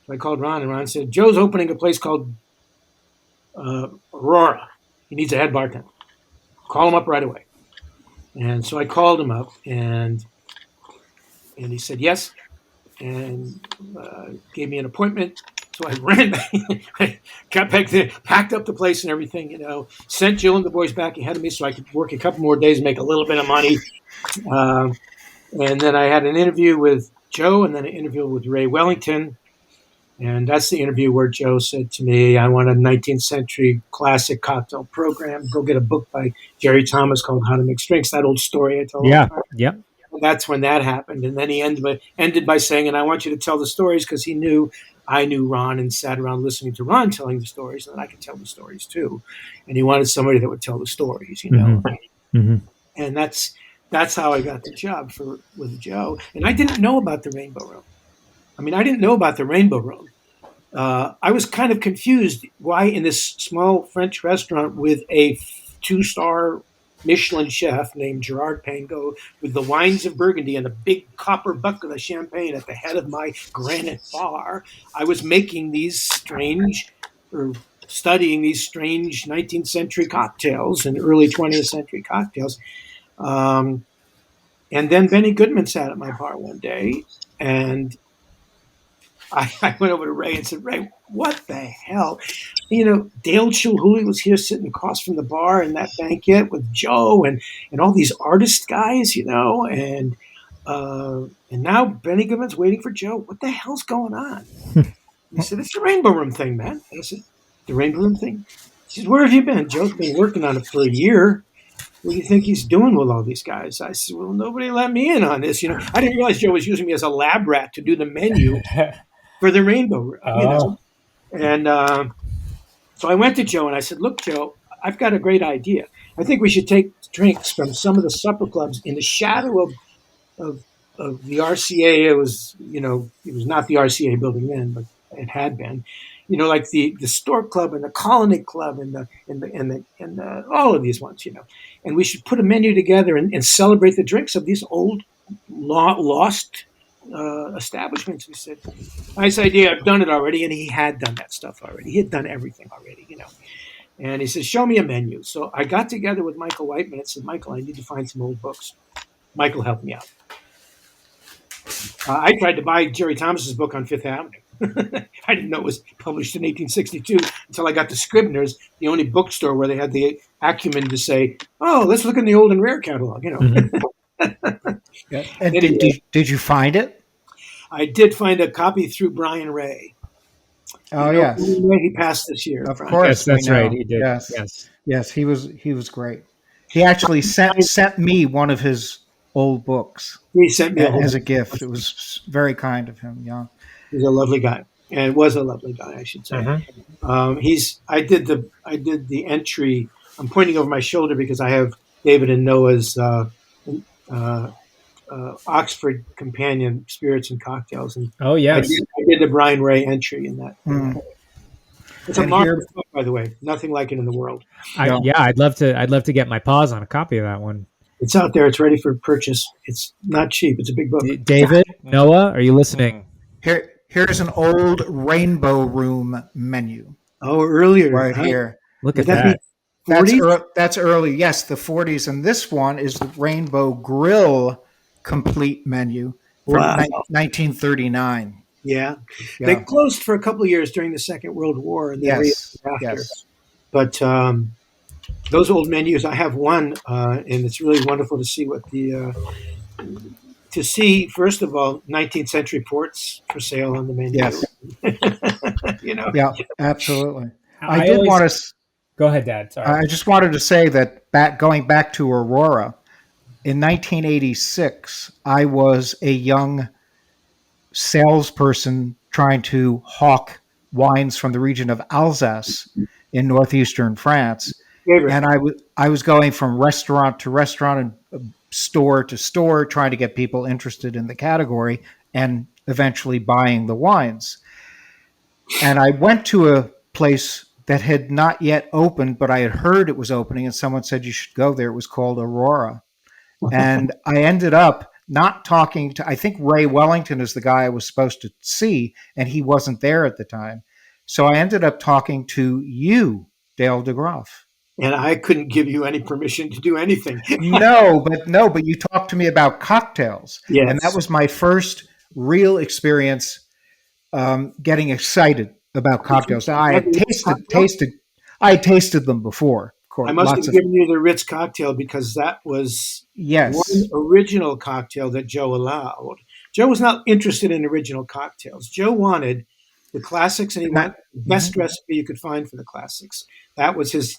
So I called Ron, and Ron said, Joe's opening a place called Aurora. He needs a head bartender. Call him up right away. And so I called him up, and he said yes, and gave me an appointment. So I ran back, I got back there, packed up the place and everything, sent Jill and the boys back ahead of me so I could work a couple more days, make a little bit of money. And then I had an interview with Joe, and then an interview with Ray Wellington. And that's the interview where Joe said to me, I want a 19th century classic cocktail program. Go get a book by Jerry Thomas called How to Mix Drinks, that old story I told. Yeah. And that's when that happened. And then he ended by saying, and I want you to tell the stories, because he knew I knew Ron and sat around listening to Ron telling the stories, and I could tell the stories too. And he wanted somebody that would tell the stories, And that's how I got the job with Joe. And I didn't know about the Rainbow Room. I was kind of confused why in this small French restaurant with a 2-star Michelin chef named Gerard Pangot, with the wines of Burgundy and a big copper bucket of champagne at the head of my granite bar, I was making studying these strange 19th century cocktails and early 20th century cocktails. And then Benny Goodman sat at my bar one day, and I went over to Ray and said, Ray, what the hell? Dale Chilhooly was here sitting across from the bar in that banquet with Joe and all these artist guys, and now Benny Goodman's waiting for Joe. What the hell's going on? He said, it's the Rainbow Room thing, man. I said, the Rainbow Room thing? He said, where have you been? Joe's been working on it for a year. What do you think he's doing with all these guys? I said, well, nobody let me in on this. I didn't realize Joe was using me as a lab rat to do the menu for the Rainbow, And so I went to Joe and I said, look, Joe, I've got a great idea. I think we should take drinks from some of the supper clubs in the shadow of the RCA. It was not the RCA building then, but it had been. Like the Stork Club and the Colony Club and the all of these ones, And we should put a menu together and celebrate the drinks of these old lost establishments. We said, nice idea. I've done it already. And he had done that stuff already. He had done everything already, And he said, show me a menu. So I got together with Michael Whiteman and said, Michael, I need to find some old books. Michael helped me out. I tried to buy Jerry Thomas's book on Fifth Avenue. I didn't know it was published in 1862 until I got to Scribner's, the only bookstore where they had the acumen to say, "Oh, let's look in the old and rare catalog." Yeah. And Anyway, did you find it? I did find a copy through Brian Ray. Oh, yes. Brian Ray, he passed this year. Of Brian. course, Yes, that's we know. right. He did. Yes, Yes. yes, he was great. He actually sent me one of his old books He sent me as a gift. It was very kind of him. Yeah. He's a lovely guy, and was a lovely guy, I should say. I did the entry. I'm pointing over my shoulder because I have David and Noah's Oxford Companion Spirits and Cocktails, and Oh, yes. I did the Brian Ray entry in that. It's a And marvelous book, by the way. Nothing like it in the world. I'd love to get my paws on a copy of that one. It's out there. It's ready for purchase. It's not cheap. It's a big book. David, Noah, are you listening? Here's an old Rainbow Room menu Oh, earlier. right here. Look at Would that that. be 40s? That's early. Yes, the 40s. And this one is the Rainbow Grill complete menu from Wow. 1939. Yeah. Yeah. They closed for a couple of years during the Second World War. And then Yes. reopened after. Yes. But those old menus, I have one, and it's really wonderful to see what first of all, 19th century ports for sale on the menu. Yes. Yeah, absolutely. Go ahead, Dad. Sorry. I just wanted to say that going back to Aurora, in 1986, I was a young salesperson trying to hawk wines from the region of Alsace in northeastern France. And I was going from restaurant to restaurant and store to store, trying to get people interested in the category and eventually buying the wines. And I went to a place that had not yet opened, but I had heard it was opening, and someone said you should go there. It was called Aurora. And I ended up not talking to, I think Ray Wellington is the guy I was supposed to see, and he wasn't there at the time. So I ended up talking to you, Dale DeGroff. And I couldn't give you any permission to do anything. No, but you talked to me about cocktails. Yes. And that was my first real experience getting excited about cocktails. Now, I had tasted them before. Of course, I must have given you the Ritz cocktail because that was one original cocktail that Joe allowed. Joe was not interested in original cocktails. Joe wanted the classics, and he wanted the best recipe you could find for the classics. That was his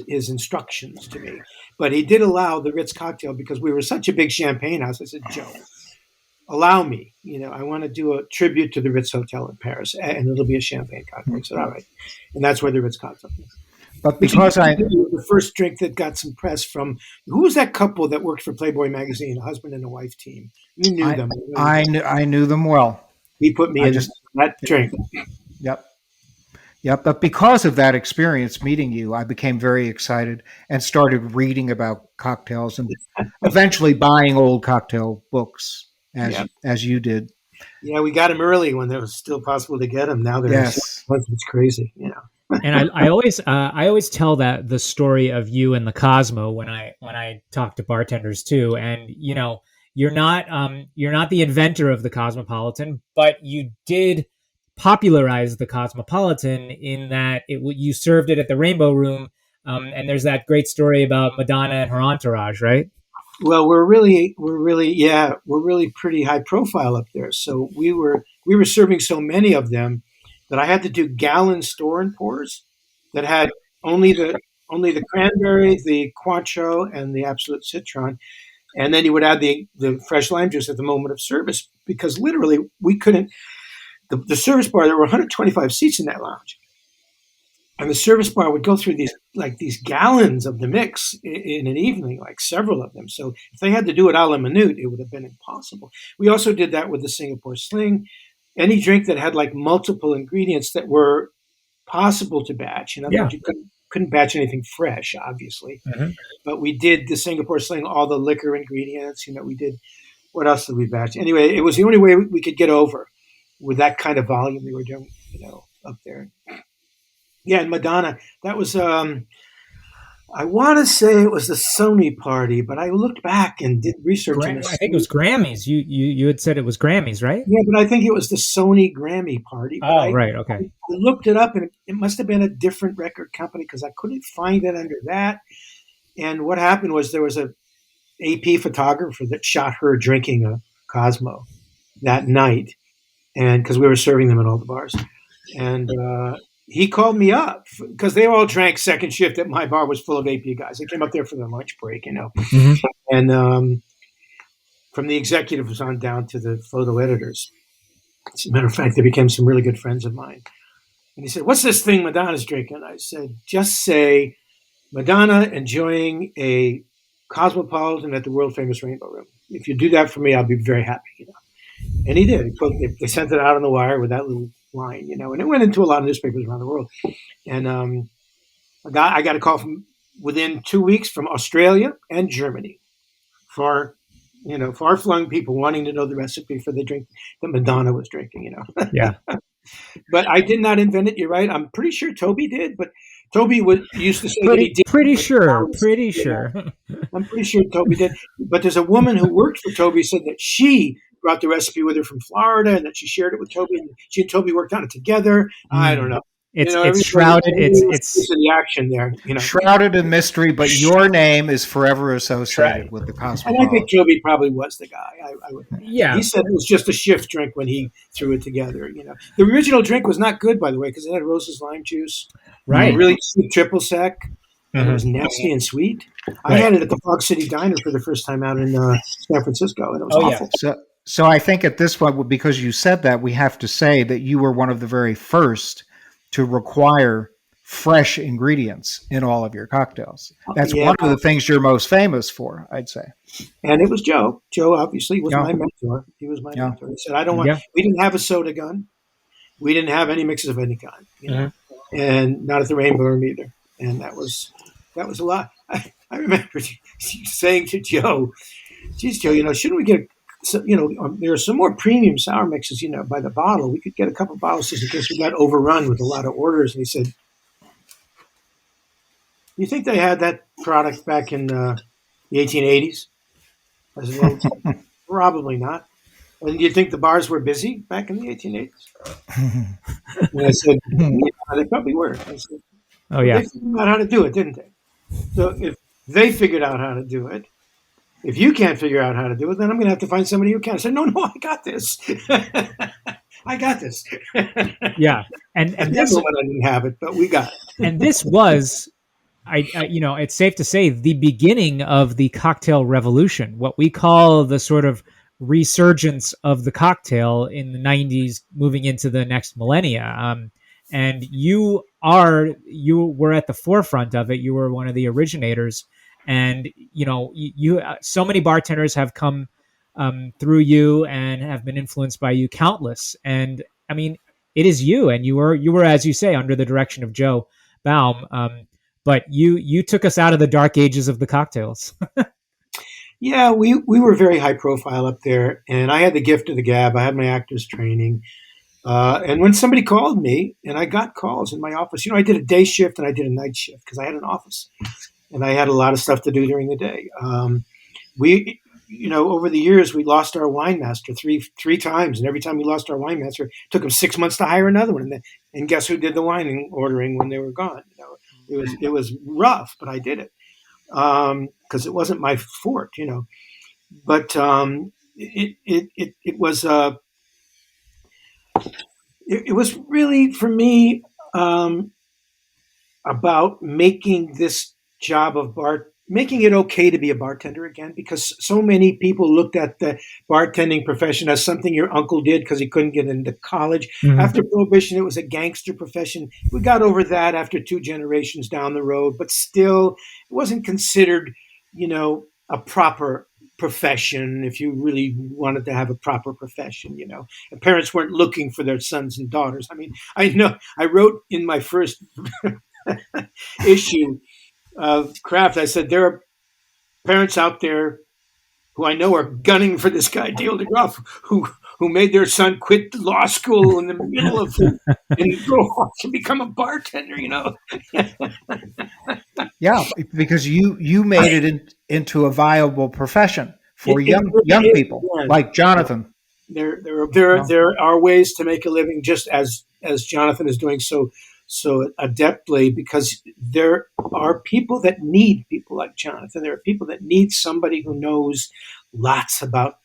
instructions to me. But he did allow the Ritz cocktail because we were such a big champagne house. I said, Joe, allow me. I want to do a tribute to the Ritz Hotel in Paris, and it'll be a champagne cocktail. I said, all right. And that's where the Ritz cocktail is. But because the first drink that got some press from, who was that couple that worked for Playboy magazine, a husband and a wife team? You knew them. I knew them well. He put me in that drink. Yep. But because of that experience meeting you, I became very excited and started reading about cocktails and eventually buying old cocktail books as you did. Yeah, we got them early when it was still possible to get them. Now it's crazy, And I always tell the story of you and the Cosmo when I talk to bartenders too. And you're not the inventor of the Cosmopolitan, but you did popularize the Cosmopolitan in that you served it at the Rainbow Room, and there's that great story about Madonna and her entourage, right? Well, we're really pretty high profile up there. So we were serving so many of them that I had to do gallon store and pours that had only the cranberry, the Cointreau, and the Absolute Citron, and then you would add the fresh lime juice at the moment of service because literally we couldn't. The service bar, there were 125 seats in that lounge, and the service bar would go through these gallons of the mix in an evening, like several of them. So if they had to do it a la minute, it would have been impossible. We also did that with the Singapore Sling. Any drink that had multiple ingredients that were possible to batch. In other words, you couldn't batch anything fresh, obviously. Mm-hmm. But we did the Singapore Sling, all the liquor ingredients. We did, what else did we batch? Anyway, it was the only way we could get over with that kind of volume we were doing, up there. Yeah, and Madonna, that was I want to say it was the Sony party, but I looked back and did research on this. I think it was Grammys. You had said it was Grammys, right? Yeah, but I think it was the Sony Grammy party. But right. Okay. I looked it up, and it must have been a different record company because I couldn't find it under that. And what happened was there was a AP photographer that shot her drinking a Cosmo that night, and because we were serving them at all the bars, and he called me up because they all drank second shift at my bar was full of AP guys. They came up there for their lunch break, Mm-hmm. and from the executives on down to the photo editors. As a matter of fact, they became some really good friends of mine. And he said, "What's this thing Madonna's drinking?" I said, "Just say Madonna enjoying a Cosmopolitan at the world famous Rainbow Room. If you do that for me, I'll be very happy." And he did. They sent it out on the wire with that little line, and it went into a lot of newspapers around the world. And I got a call from within 2 weeks from Australia and Germany for far-flung people wanting to know the recipe for the drink that Madonna was drinking. Yeah. But I did not invent it. You're right. I'm pretty sure Toby did, but Toby used to say that he did. Pretty sure. I'm pretty sure Toby did. But there's a woman who worked for Toby said that she brought the recipe with her from Florida and that she shared it with Toby. And she and Toby worked on it together. I don't know. It's shrouded. It's the action there. Shrouded in mystery, but your name is forever associated with the Cosmopolitan. And I think Toby probably was the guy. Yeah. He said it was just a shift drink when he threw it together. The original drink was not good, by the way, because it had Rose's lime juice, right? Really sweet triple sec. And it was nasty and sweet. Right. I had it at the Fog City Diner for the first time out in San Francisco, and it was awful. Yeah. So I think at this point, because you said that, we have to say that you were one of the very first to require fresh ingredients in all of your cocktails. That's one of the things you're most famous for, I'd say. And it was Joe. Joe obviously was my mentor. He was my mentor. He said, "I don't want." We didn't have a soda gun. We didn't have any mixes of any kind, and not at the Rainbow Room either. And that was a lot. I remember saying to Joe, "Geez, Joe, shouldn't we get?" So, there are some more premium sour mixes, by the bottle. We could get a couple of bottles just in case we got overrun with a lot of orders. And he said, "You think they had that product back in the 1880s?" I said, "Well, probably not." "And do you think the bars were busy back in the 1880s?" And I said, "Yeah, they probably were." I said, "Oh, yeah. They figured out how to do it, didn't they? So if they figured out how to do it, if you can't figure out how to do it, then I'm going to have to find somebody who can." I said, no, I got this. I got this. Yeah. And this one, I didn't have it, but we got it. And this was, it's safe to say, the beginning of the cocktail revolution, what we call the sort of resurgence of the cocktail in the 90s, moving into the next millennia. And you were at the forefront of it. You were one of the originators. And, you so many bartenders have come through you and have been influenced by you, countless. And I mean, it is you, and you were, as you say, under the direction of Joe Baum. But you took us out of the dark ages of the cocktails. Yeah, we were very high profile up there, and I had the gift of the gab. I had my actor's training. And when somebody called me, and I got calls in my office, I did a day shift and I did a night shift because I had an office. And I had a lot of stuff to do during the day. Over the years, we lost our wine master three times. And every time we lost our wine master, it took him 6 months to hire another one. And guess who did the wine ordering when they were gone? It was rough, but I did it because it wasn't my fort, But it was really, for me, about making this job of making it okay to be a bartender again, because so many people looked at the bartending profession as something your uncle did because he couldn't get into college. Mm-hmm. After Prohibition, it was a gangster profession. We got over that after 2 generations down the road, but still it wasn't considered, a proper profession if you really wanted to have a proper profession, And parents weren't looking for their sons and daughters. I mean, I wrote in my first issue of Craft, I said, there are parents out there who I know are gunning for this guy, Dale DeGroff, who who made their son quit law school in the middle of and go off to become a bartender. Yeah, because you made it into a viable profession for young people like Jonathan. There are ways to make a living, just as Jonathan is doing so adeptly, because there are people that need people like Jonathan. There are people that need somebody who knows lots about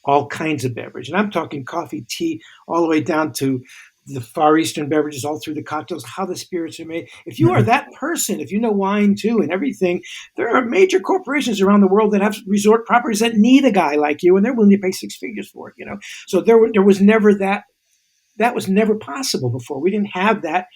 all kinds of beverage. And I'm talking coffee, tea, all the way down to the Far Eastern beverages, all through the cocktails, how the spirits are made. If you are that person, if you know wine too and everything, there are major corporations around the world that have resort properties that need a guy like you, and they're willing to pay six figures for it. So there was never that was never possible before. We didn't have that.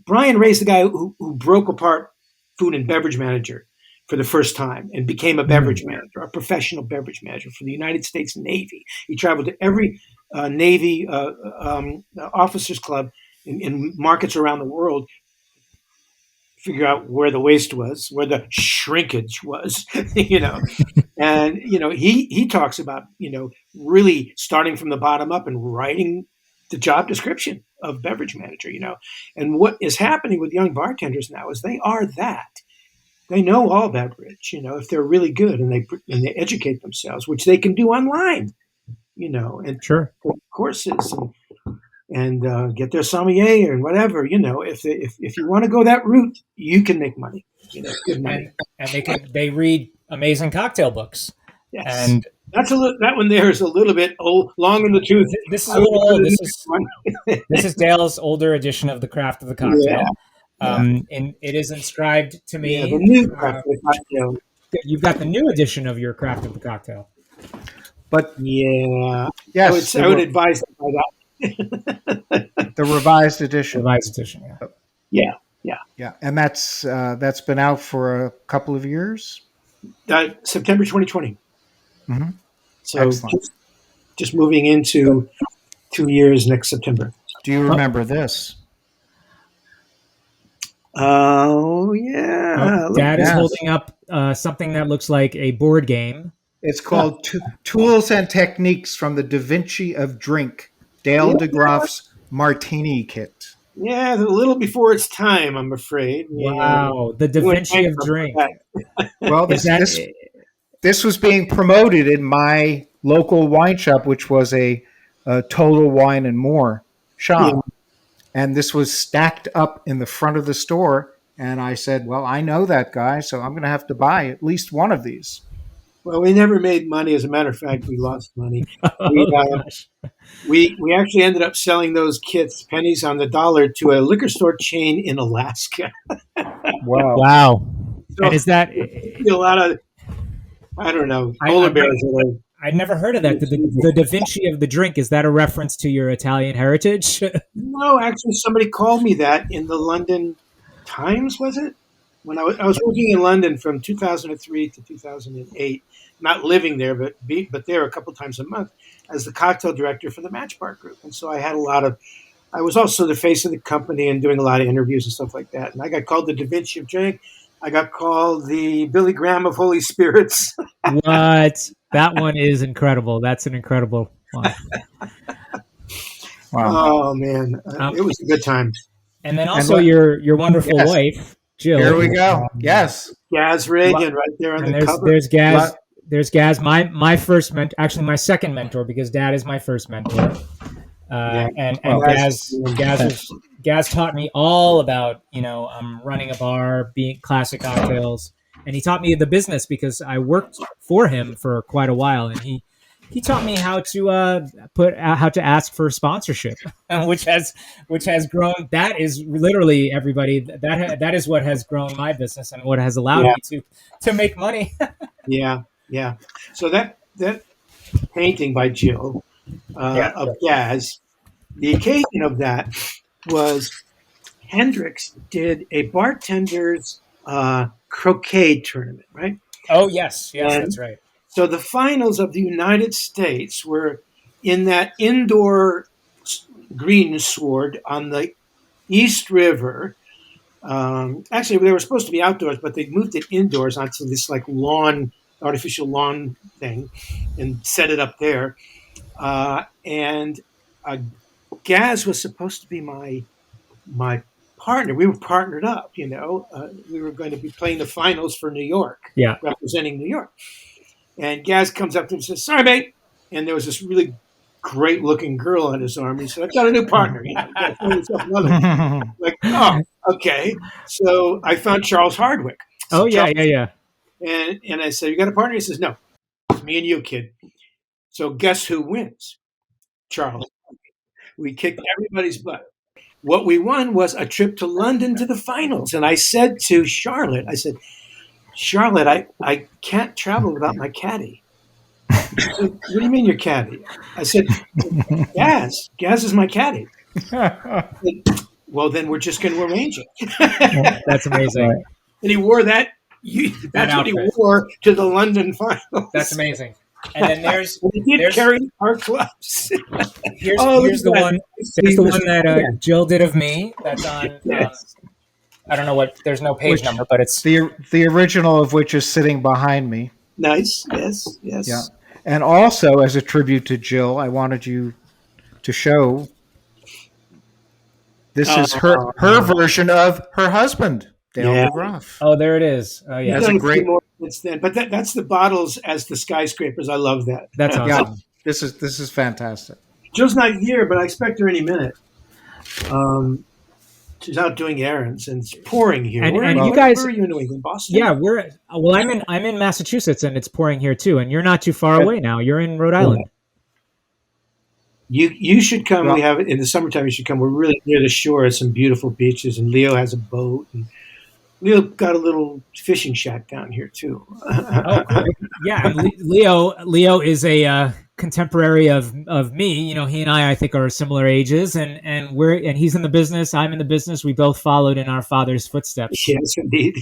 Brian Ray's the guy who broke apart Food and Beverage Manager for the first time and became a beverage manager, a professional beverage manager for the United States Navy. He traveled to every Navy officers club in markets around the world, figure out where the waste was, where the shrinkage was, and he talks about really starting from the bottom up and writing the job description of beverage manager. And what is happening with young bartenders now is they are that. They know all beverage, if they're really good and they educate themselves, which they can do online, and sure, courses and get their sommelier and whatever, if you want to go that route, you can make money, good money. And they read amazing cocktail books. Yes. And that one there is a little bit old, long in the tooth. This is a little old. This is Dale's older edition of The Craft of the Cocktail. Yeah. And it is inscribed to me. Yeah, the new Craft of the Cocktail. You've got the new edition of your Craft of the Cocktail. But yes, I would advise them by that. The revised edition. Yeah. Yeah, and that's been out for a couple of years. September 2020. Mm-hmm. So just moving into 2 years next September. Do you remember this? Oh, yeah. Dad is holding up something that looks like a board game. It's called Tools and Techniques from the Da Vinci of Drink, Dale DeGroff's Martini Kit. Yeah, a little before its time, I'm afraid. Wow, the Da Vinci of Drink. Well, this was being promoted in my local wine shop, which was a Total Wine and More shop. Yeah. And this was stacked up in the front of the store. And I said, well, I know that guy, so I'm going to have to buy at least one of these. Well, we never made money. As a matter of fact, we lost money. We actually ended up selling those kits, pennies on the dollar, to a liquor store chain in Alaska. Wow. So, and is that a lot of, I don't know, polar bears? I'd never heard of that. The Da Vinci of the drink, is that a reference to your Italian heritage? No, actually, somebody called me that in the London Times, was it? When I was working in London from 2003 to 2008, not living there, but there a couple times a month as the cocktail director for the Match Bar Group. And so I had I was also the face of the company and doing a lot of interviews and stuff like that. And I got called the Da Vinci of Drink. I got called the Billy Graham of Holy Spirits. What? That one is incredible. That's an incredible one. Wow. Oh, man. It was a good time. And then also your wonderful wife, Jill. Here we go. Yes. Gaz Reagan right there on the cover. There's Gaz. There's Gaz, my first mentor, actually my second mentor, because Dad is my first mentor. And Gaz taught me all about, running a bar, being classic cocktails. And he taught me the business because I worked for him for quite a while. And he taught me how to ask for sponsorship, which has grown. That is literally, everybody, that is what has grown my business and what has allowed me to make money. Yeah. So that painting by Jill of Gaz, the occasion of that was Hendrix did a bartender's croquet tournament, right? Oh, yes, that's right. So the finals of the United States were in that indoor greensward on the East River. Actually, they were supposed to be outdoors, but they moved it indoors onto this like artificial lawn thing and set it up there. and Gaz was supposed to be my partner. We were partnered up, we were going to be playing the finals for New York, representing New York. And Gaz comes up to him and says, "Sorry, mate." And there was this really great looking girl on his arm. He said, "I've got a new partner." Like, oh, okay. So I found Charles Hardwick. So Charles, And I said, "You got a partner?" He says, "No, it's me and you, kid." So guess who wins? Charles. We kicked everybody's butt. What we won was a trip to London to the finals. And I said to Charlotte, "Charlotte, I can't travel without my caddy." She said, "What do you mean your caddy?" I said, Gaz is my caddy." Said, "Well, then we're just going to arrange it." That's amazing. And he wore that. That's what he wore to the London finals. That's amazing. And then there's carry our clubs. Here's the one. There's the one that Jill did of me. That's on. Yes. I don't know what. There's no page number, but it's the original of which is sitting behind me. Nice. Yes. Yeah. And also, as a tribute to Jill, I wanted you to show. This is her version of her husband, Dale DeGroff. Oh, there it is. Oh, yeah. That's a great. But that's the bottles as the skyscrapers. I love that. That's awesome. Yeah, this is fantastic. Jill's not here, but I expect her any minute. She's out doing errands, and it's pouring here. And you guys, where are you in New England, Boston? Yeah, I'm in Massachusetts, and it's pouring here too. And you're not too far away now. You're in Rhode Island. You should come. We have it in the summertime. You should come. We're really near the shore. Some beautiful beaches, and Leo has a boat. And Leo got a little fishing shack down here too. Oh, cool. Yeah, and Leo is a contemporary of me. He and I think are similar ages, and he's in the business. I'm in the business. We both followed in our father's footsteps. Yes, indeed.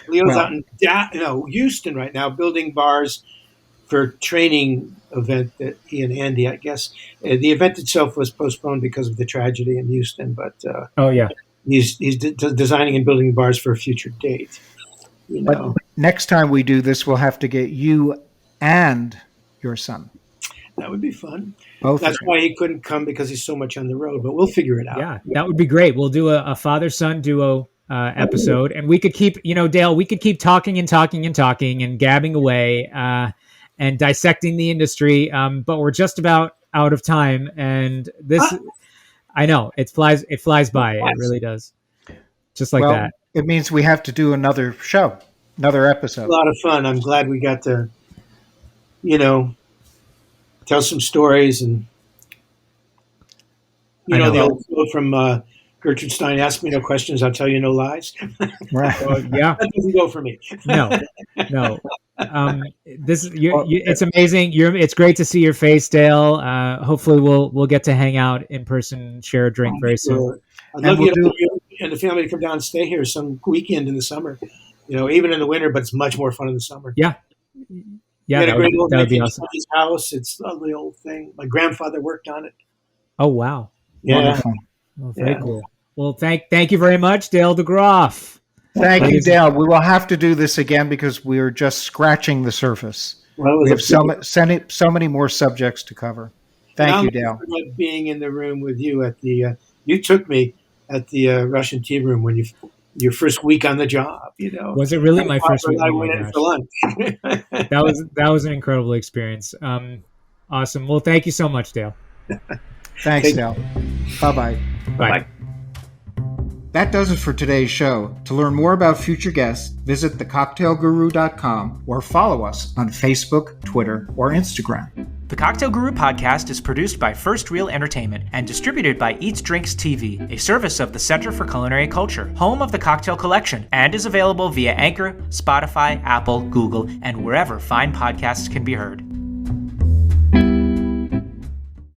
Leo's out in Houston right now, building bars for a training event that he and Andy, I guess. The event itself was postponed because of the tragedy in Houston, but he's designing and building bars for a future date. But next time we do this, we'll have to get you and your son. That would be fun. That's why he couldn't come, because he's so much on the road, but we'll figure it out. Yeah, that would be great. We'll do a father-son duo episode, and we could keep, Dale, we could keep talking and gabbing away and dissecting the industry, but we're just about out of time, and this... I know it flies by. It really does. Just like that. It means we have to do another show, another episode. A lot of fun. I'm glad we got to, tell some stories, and the old quote from Gertrude Stein: "Ask me no questions, I'll tell you no lies." Right. That doesn't go for me. No. It's amazing. It's great to see your face, Dale. Hopefully, we'll get to hang out in person, share a drink very soon. I'd love you and the family to come down and stay here some weekend in the summer. Even in the winter, but it's much more fun in the summer. Yeah. We had a great old house. It's a lovely old thing. My grandfather worked on it. Oh wow! Yeah. Wonderful. Well, very cool. Well, thank you very much, Dale DeGroff. Thank you, Dale. We will have to do this again because we are just scratching the surface. Well, we have so many more subjects to cover. Thank you, Dale. Being in the room with you at the you took me at the Russian tea room when your first week on the job. Was it really my first week? I went in for lunch. that was an incredible experience. Awesome. Well, thank you so much, Dale. Thanks, Dale. Bye-bye. Bye. That does it for today's show. To learn more about future guests, visit thecocktailguru.com or follow us on Facebook, Twitter, or Instagram. The Cocktail Guru podcast is produced by First Reel Entertainment and distributed by Eats Drinks TV, a service of the Center for Culinary Culture, home of the Cocktail Collection, and is available via Anchor, Spotify, Apple, Google, and wherever fine podcasts can be heard.